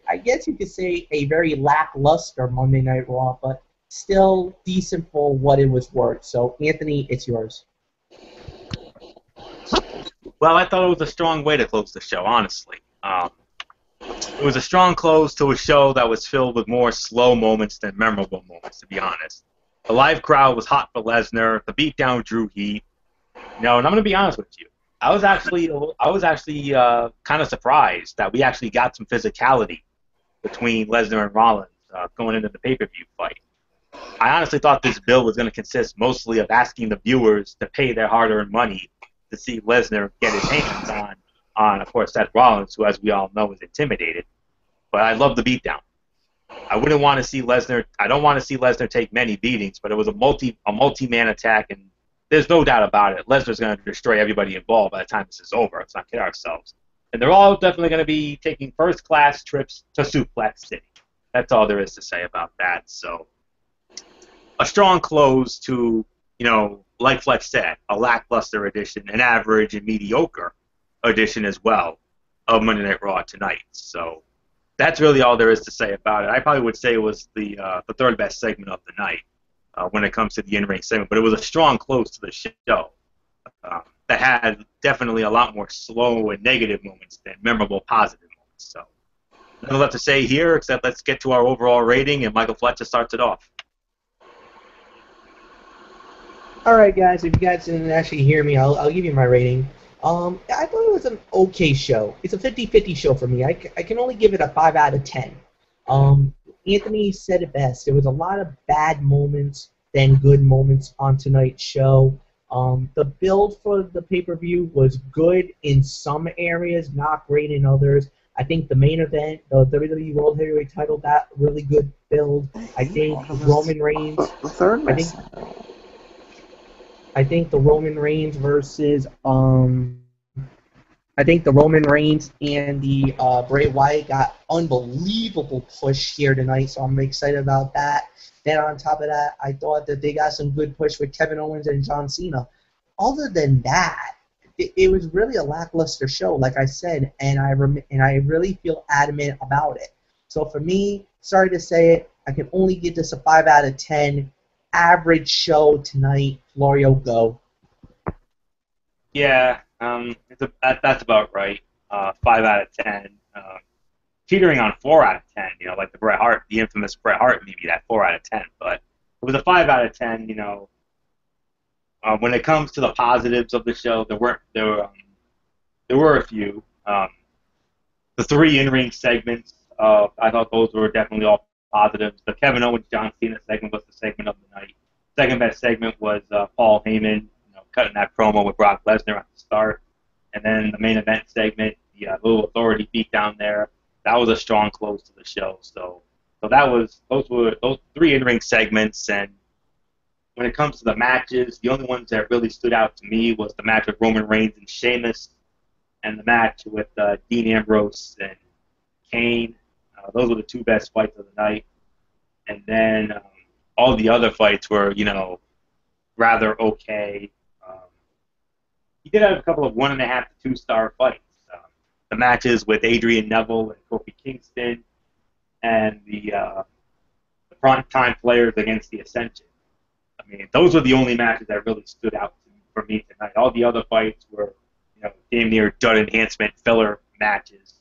I guess you could say, a very lackluster Monday Night Raw, but still decent for what it was worth. So, Anthony, it's yours. Well, I thought it was a strong way to close the show, honestly. It was a strong close to a show that was filled with more slow moments than memorable moments, to be honest. The live crowd was hot for Lesnar. The beatdown drew heat. And I'm going to be honest with you. I was actually kind of surprised that we actually got some physicality between Lesnar and Rollins going into the pay-per-view fight. I honestly thought this bill was going to consist mostly of asking the viewers to pay their hard-earned money to see Lesnar get his hands on, of course, Seth Rollins, who, as we all know, is intimidated. But I love the beatdown. I wouldn't want to see Lesnar. I don't want to see Lesnar take many beatings, but it was a multi-man attack, and there's no doubt about it. Lesnar's going to destroy everybody involved by the time this is over. Let's not kid ourselves. And they're all definitely going to be taking first-class trips to Suplex City. That's all there is to say about that. So, a strong close to, like Flex said, a lackluster edition, an average and mediocre edition as well of Monday Night Raw tonight. So, that's really all there is to say about it. I probably would say it was the third best segment of the night when it comes to the in-ring segment, but it was a strong close to the show that had definitely a lot more slow and negative moments than memorable positive moments. So, nothing left to say here except let's get to our overall rating, and Michael Fletcher starts it off. All right, guys. If you guys didn't actually hear me, I'll give you my rating. I thought it was an okay show. It's a 50-50 show for me. I can only give it a 5 out of 10. Anthony said it best. There was a lot of bad moments than good moments on tonight's show. The build for the pay-per-view was good in some areas, not great in others. I think the main event, the WWE World Heavyweight title, got really good build. I think Roman Reigns. The third best. I think the Roman Reigns versus I think the Roman Reigns and the Bray Wyatt got unbelievable push here tonight, so I'm excited about that. Then on top of that, I thought that they got some good push with Kevin Owens and John Cena. Other than that, it was really a lackluster show, like I said, and I really feel adamant about it. So for me, sorry to say it, I can only give this a 5 out of 10. Average show tonight. Florio, go. Yeah, that's about right. 5 out of 10. Teetering on 4 out of 10. Like the infamous Bret Hart, maybe that 4 out of 10. But it was a 5 out of 10. When it comes to the positives of the show, there were a few. The 3 in-ring segments, I thought those were definitely all positives. The Kevin Owens John Cena segment was the segment of the night. Second best segment was Paul Heyman, cutting that promo with Brock Lesnar at the start, and then the main event segment, the little authority beat down there. That was a strong close to the show. So those were those 3 in-ring segments. And when it comes to the matches, the only ones that really stood out to me was the match with Roman Reigns and Sheamus, and the match with Dean Ambrose and Kane. Those were the 2 best fights of the night. And then all the other fights were, rather okay. You did have a couple of 1.5 to 2-star fights. The matches with Adrian Neville and Kofi Kingston, and the prime players against the Ascension. I mean, those were the only matches that really stood out for me tonight. All the other fights were, damn near dud enhancement filler matches.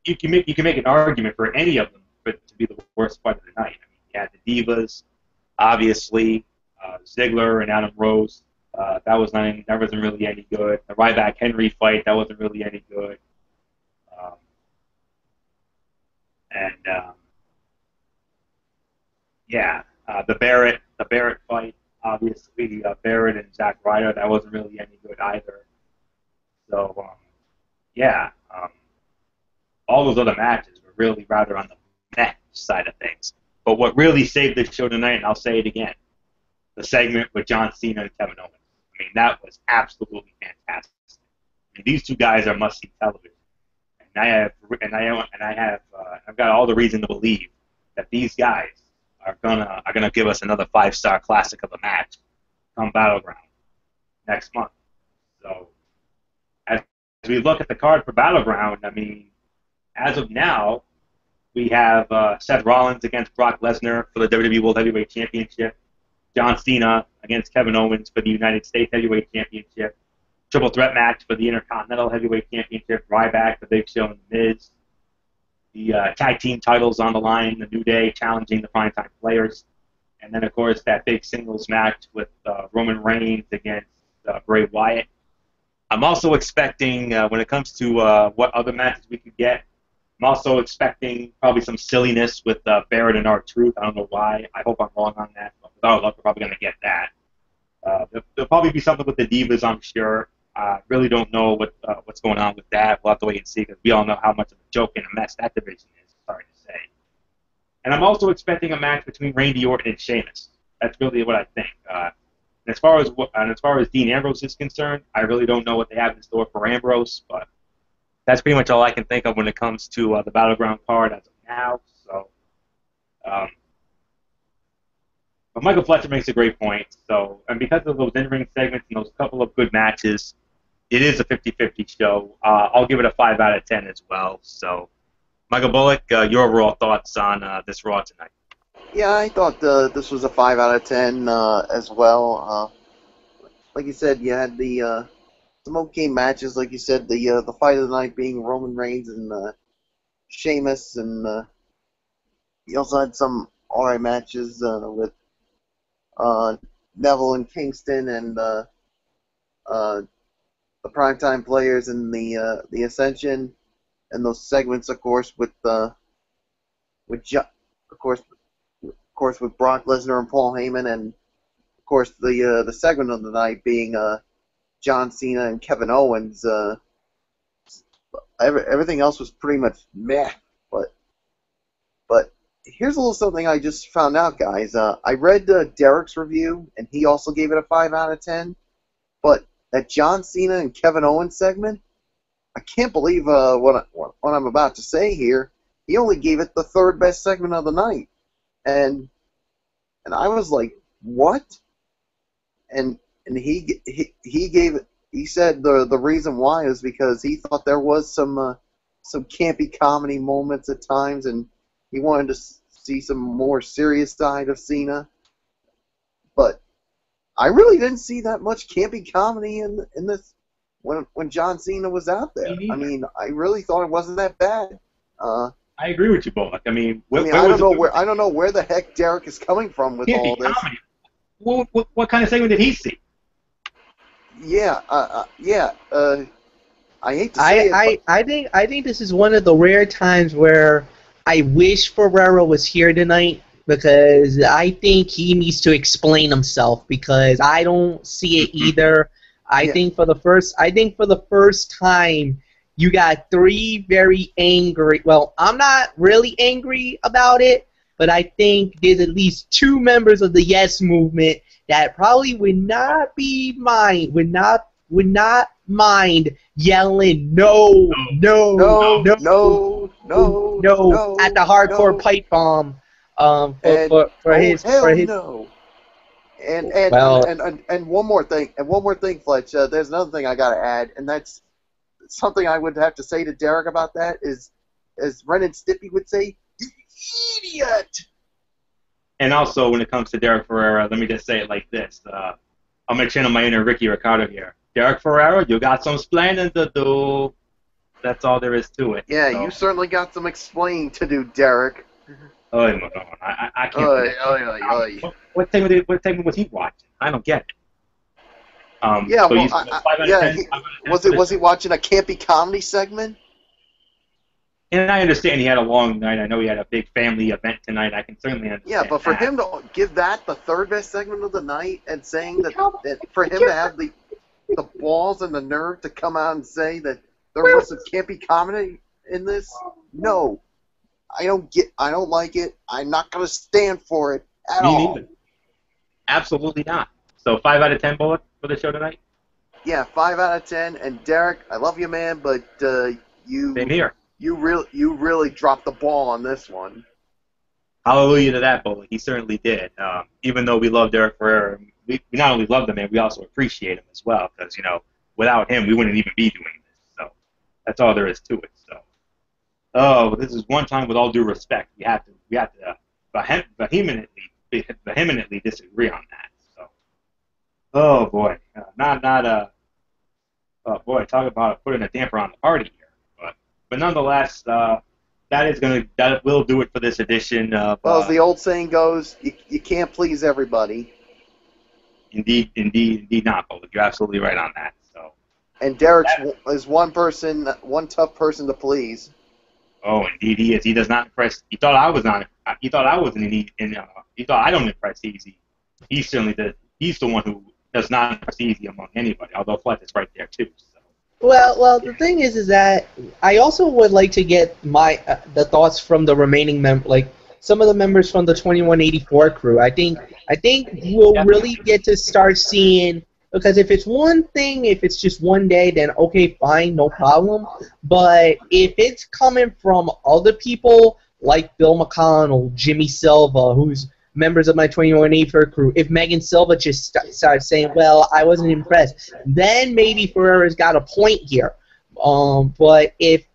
You can make an argument for any of them to be the worst fight of the night. I mean, you had the Divas, obviously, Ziggler and Adam Rose. That wasn't really any good. The Ryback Henry fight, that wasn't really any good. The Barrett fight, obviously, Barrett and Zack Ryder, that wasn't really any good either. So, all those other matches were really rather on the meh side of things. But what really saved the show tonight, and I'll say it again, the segment with John Cena and Kevin Owens. I mean, that was absolutely fantastic. I mean, these 2 guys are must-see television, and I've got all the reason to believe that these guys are gonna give us another 5-star classic of a match come Battleground next month. So, as we look at the card for Battleground, I mean, as of now, we have Seth Rollins against Brock Lesnar for the WWE World Heavyweight Championship, John Cena against Kevin Owens for the United States Heavyweight Championship, triple threat match for the Intercontinental Heavyweight Championship, Ryback, The Big Show, and The Miz. The tag team titles on the line, The New Day challenging the Primetime Players, and then, of course, that big singles match with Roman Reigns against Bray Wyatt. I'm also expecting, when it comes to what other matches we could get, I'm also expecting probably some silliness with Barrett and R-Truth. I don't know why. I hope I'm wrong on that. But without luck, we're probably going to get that. There'll probably be something with the Divas, I'm sure. I really don't know what's going on with that. We'll have to wait and see because we all know how much of a joke and a mess that division is. Sorry to say. And I'm also expecting a match between Randy Orton and Sheamus. That's really what I think. As far as Dean Ambrose is concerned, I really don't know what they have in store for Ambrose, but that's pretty much all I can think of when it comes to the Battleground card as of now. So, but Michael Fletcher makes a great point. So, and because of those in-ring segments and those couple of good matches, it is a 50-50 show. I'll give it a 5 out of 10 as well. So, Michael Bullock, your overall thoughts on this Raw tonight? Yeah, I thought this was a 5 out of 10 as well. Like you said, you had some okay matches. Like you said, the fight of the night being Roman Reigns and Sheamus, and you also had some alright matches with Neville and Kingston and the Primetime Players and the Ascension, and those segments, of course, with Brock Lesnar and Paul Heyman, and of course the segment of the night being John Cena and Kevin Owens. Everything else was pretty much meh, but here's a little something I just found out, guys. I read Derek's review, and he also gave it a 5 out of 10, but that John Cena and Kevin Owens segment, I can't believe what I'm about to say here. He only gave it the third best segment of the night. And I was like, what? And he gave it. He said the reason why is because he thought there was some campy comedy moments at times, and he wanted to see some more serious side of Cena. But I really didn't see that much campy comedy in this when John Cena was out there. I mean, I really thought it wasn't that bad. I agree with you, Bullock. I don't know where the heck Derek is coming from with all this. Comedy. What kind of segment did he see? Yeah. I hate to say it. I think this is one of the rare times where I wish Ferrero was here tonight, because I think he needs to explain himself, because I don't see it either. I think for the first time, you got three very angry. Well, I'm not really angry about it, but I think there's at least two members of the Yes Movement that probably would not mind yelling no at the hardcore pipe bomb for his. No. And one more thing, Fletch. There's another thing I gotta add, and that's something I would have to say to Derek about that is, as Ren and Stimpy would say, "You idiot." And also, when it comes to Derek Ferrera, let me just say it like this. I'm going to channel my inner Ricky Ricardo here. Derek Ferrera, you got some splaining to do. That's all there is to it. Yeah, so. You certainly got some explaining to do, Derek. I can't. What segment was he watching? I don't get it. Was he watching a campy comedy segment? And I understand he had a long night. I know he had a big family event tonight. I can certainly understand. Yeah, but for him to give that the third best segment of the night, and saying that for him to have the balls and the nerve to come out and say that there was some campy comedy in this, no, I don't like it. I'm not going to stand for it at all. Me neither. Absolutely not. So 5 out of 10 Bullet for the show tonight? Yeah, 5 out of 10. And Derek, I love you, man, but you. Same here. You really dropped the ball on this one. Hallelujah to that, Bullock. He certainly did. Even though we love Derek Ferrera, we not only love the man, we also appreciate him as well. Because without him, we wouldn't even be doing this. So that's all there is to it. So, this is one time with all due respect, we have to vehemently disagree on that. So, oh boy, talk about putting a damper on the party here. But nonetheless, that will do it for this edition of. Well, as the old saying goes, you can't please everybody. Indeed not, Bullock. You're absolutely right on that. So. And Derek is one tough person to please. Oh, indeed he is. He does not impress. He thought I was not. He thought I wasn't. He thought I don't impress easy. He certainly does. He's the one who does not impress easy among anybody. Although Fletch is right there too. So. Well, the thing is that I also would like to get the thoughts from the remaining members. Like, some of the members from the 2184 crew. I think we'll really get to start seeing, because if it's one thing, if it's just one day, then okay, fine, no problem. But if it's coming from other people like Bill McConnell, Jimmy Silva, who's members of my 2184 crew, if Megan Silva just starts saying, well, I wasn't impressed, then maybe Ferrera's got a point here. But if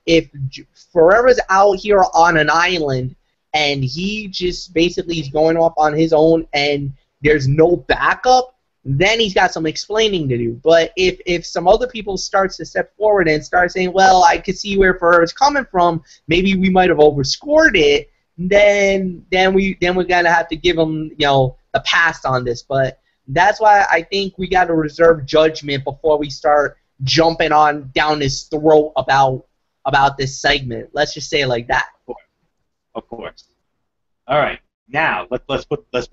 Ferrera's out here on an island and he just basically is going off on his own and there's no backup, then he's got some explaining to do. But if some other people starts to step forward and start saying, well, I could see where Ferrera's coming from, maybe we might have overscored it, then we're gonna have to give him, a pass on this. But that's why I think we got to reserve judgment before we start jumping on down his throat about this segment. Let's just say it like that. Of course. All right. Now let's put the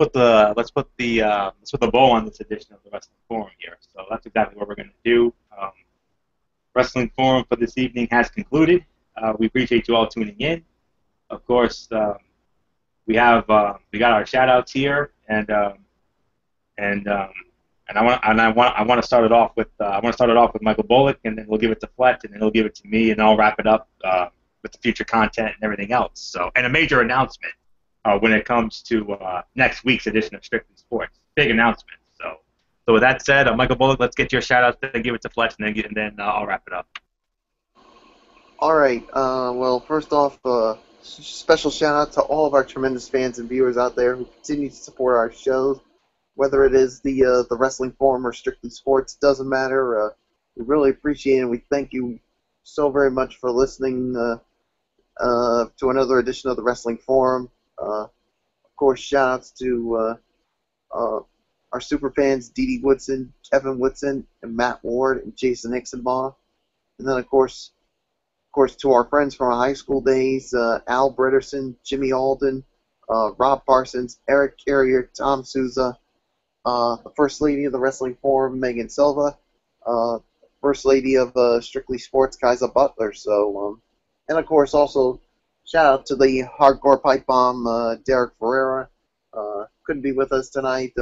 bow on this edition of the Wrestling Forum here. So that's exactly what we're going to do. Wrestling Forum for this evening has concluded. We appreciate you all tuning in. Of course, we got our shout outs here, and I want to start it off with Michael Bullock, and then we'll give it to Fletch, and then he'll give it to me, and I'll wrap it up with the future content and everything else. So, and a major announcment when it comes to next week's edition of Strictly Sports. Big announcement. So with that said, Michael Bullock, let's get your shout outs, then give it to Fletch, and then I'll wrap it up. All right. Well, first off, special shout out to all of our tremendous fans and viewers out there who continue to support our shows, whether it is the Wrestling Forum or Strictly Sports. Doesn't matter. We really appreciate it, and we thank you so very much for listening to another edition of the Wrestling Forum. Of course, shout outs to our super fans, Dee Dee Woodson, Kevin Woodson, and Matt Ward, and Jason Ixenbaugh. And then, of course, to our friends from our high school days, Al Britterson, Jimmy Alden, Rob Parsons, Eric Carrier, Tom Souza, the First Lady of the Wrestling Forum, Megan Silva, First Lady of Strictly Sports, Kaiser Butler. So, and of course, also shout out to the Hardcore Pipe Bomb, Derek Ferrera. Couldn't be with us tonight.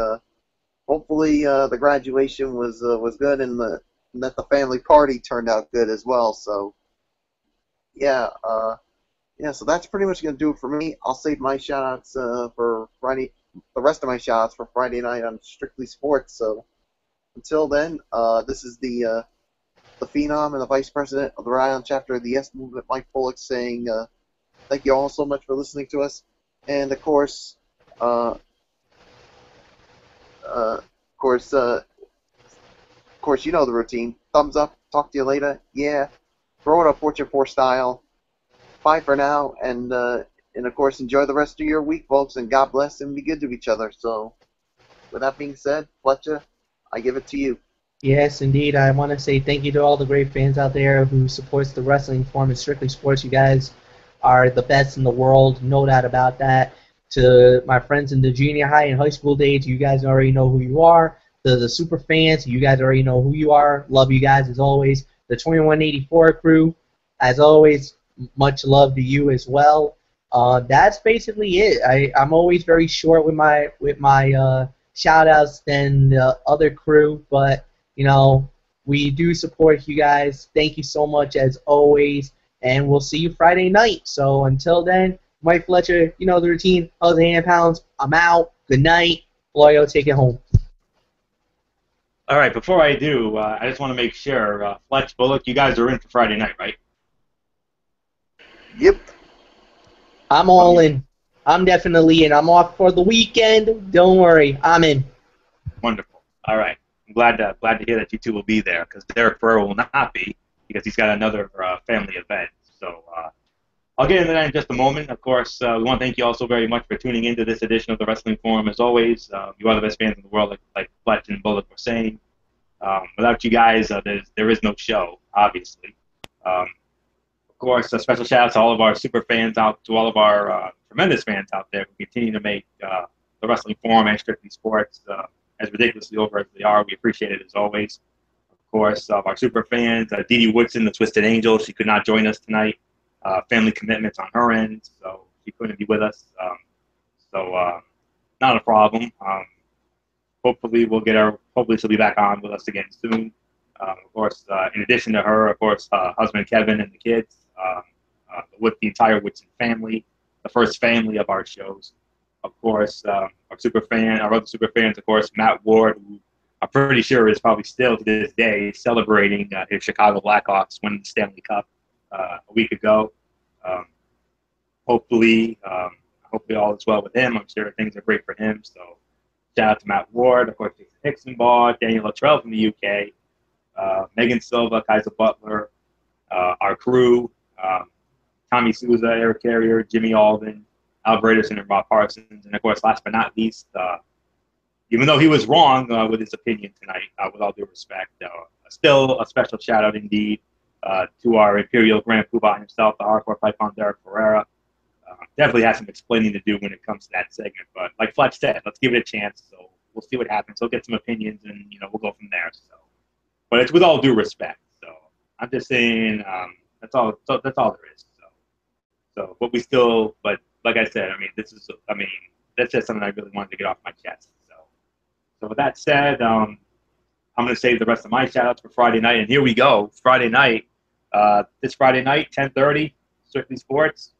Hopefully, the graduation was good, and that the family party turned out good as well. So, yeah. So that's pretty much going to do it for me. I'll save my shout-outs for Friday, the rest of my shout-outs for Friday night on Strictly Sports. So until then, this is the Phenom and the Vice President of the Rhode Island chapter of the Yes Movement, Mike Bullock, saying thank you all so much for listening to us. And of course, you know the routine. Thumbs up. Talk to you later. Yeah. Throw it up Fortune 4 style. Bye for now, and of course, enjoy the rest of your week, folks, and God bless, and be good to each other. So, with that being said, Fletcher, I give it to you. Yes, indeed. I want to say thank you to all the great fans out there who supports the Wrestling Forum and Strictly Sports. You guys are the best in the world, no doubt about that. To my friends in the junior high and high school days, you guys already know who you are. To the super fans, you guys already know who you are. Love you guys as always. The 2184 crew, as always, much love to you as well. That's basically it. I'm always very short with my shout outs than the other crew, but we do support you guys. Thank you so much as always, and we'll see you Friday night. So until then, Mike Fletcher, you know the routine. Hugs and hand pounds. I'm out. Good night. Florio, take it home. All right, before I do, I just want to make sure, Fletch, Bullock, you guys are in for Friday night, right? Yep. I'm all in. I'm definitely in. I'm off for the weekend. Don't worry. I'm in. Wonderful. All right. I'm glad to hear that you two will be there, because Derek Ferrera will not be, because he's got another family event. So I'll get into that in just a moment. Of course, we want to thank you all so very much for tuning into this edition of the Wrestling Forum. As always, you are the best fans in the world, like Fletch and Bullock were saying. Without you guys, there is no show, obviously. Of course, a special shout out to all of our super fans, to all of our tremendous fans out there who continue to make the Wrestling Forum and Strictly Sports as ridiculously over as they are. We appreciate it as always. Of course, our super fans, Dee Dee Woodson, the Twisted Angel, she could not join us tonight. Family commitments on her end, so she couldn't be with us. So not a problem. Hopefully hopefully she'll be back on with us again soon. Of course, in addition to her, of course, husband Kevin and the kids, with the entire Whitson family, the first family of our shows. Of course, our other super fans, of course, Matt Ward, who I'm pretty sure is probably still to this day celebrating his Chicago Blackhawks winning the Stanley Cup a week ago. Hopefully all is well with him. I'm sure things are great for him. So shout out to Matt Ward, of course, Jason Hicksonbaugh, Daniel Luttrell from the UK, Megan Silva, Kaiser Butler, our crew, Tommy Souza, Eric Carrier, Jimmy Alden, Al Braderson, and Rob Parsons. And, of course, last but not least, even though he was wrong with his opinion tonight, with all due respect, still a special shout-out indeed to our Imperial Grand Poobah himself, the hardcore python Derek Ferreira. Definitely has some explaining to do when it comes to that segment. But like Fletch said, let's give it a chance. So we'll see what happens. He'll get some opinions, and, we'll go from there. So, but it's with all due respect. So I'm just saying that's all there is. But we still, but like I said, that's just something I really wanted to get off my chest. So with that said, I'm going to save the rest of my shout-outs for Friday night. And here we go. Friday night. This Friday night, 10:30, Strictly Sports.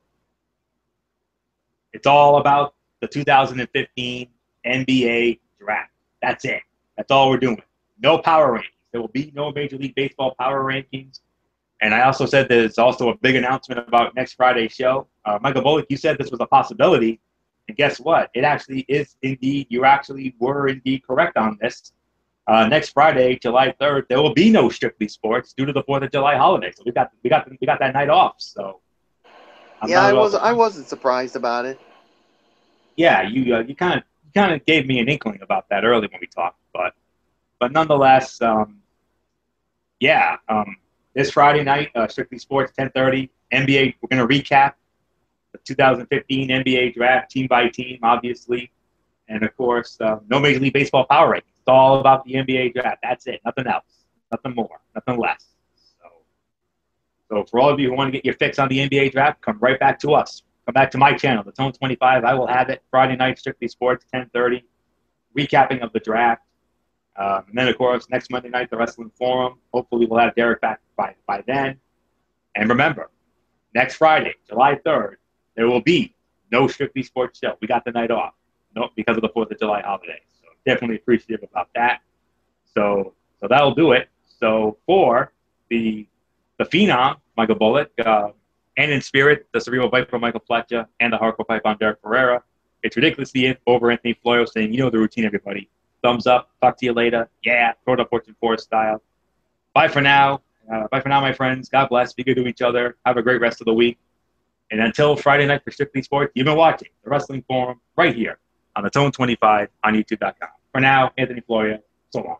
It's all about the 2015 NBA Draft. That's it. That's all we're doing. No power rankings. There will be no Major League Baseball power rankings. And I also said there's also a big announcement about next Friday's show. Michael Bullock, you said this was a possibility. And guess what? It actually is indeed, you actually were indeed correct on this. Next Friday, July 3rd, there will be no Strictly Sports due to the 4th of July holiday. So we got that night off. So I wasn't surprised about it. Yeah, you kind of gave me an inkling about that early when we talked, but nonetheless, this Friday night, Strictly Sports, 10:30, NBA. We're gonna recap the 2015 NBA Draft, team by team, obviously, and of course, no Major League Baseball power rankings. It's all about the NBA Draft. That's it. Nothing else. Nothing more. Nothing less. So for all of you who want to get your fix on the NBA Draft, come right back to us. Come back to my channel, the Tone 25. I will have it Friday night, Strictly Sports, 10:30, recapping of the draft. And then, of course, next Monday night, the Wrestling Forum. Hopefully, we'll have Derek back by then. And remember, next Friday, July 3rd, there will be no Strictly Sports show. We got the night off, because of the 4th of July holiday. So definitely appreciative about that. So that'll do it. So for the Phenom, Michael Bullock, and in spirit, the Cerebral Viper, Michael Fletcher, and the Hardcore Python, Derek Ferreira, it's ridiculously over Anthony Floyo saying, the routine, everybody. Thumbs up. Talk to you later. Yeah, Proto Fortune 4 style. Bye for now. My friends. God bless. Be good to each other. Have a great rest of the week. And until Friday night for Strictly Sports, you've been watching the Wrestling Forum right here on the Tone 25 on YouTube.com. For now, Anthony Florio. So long.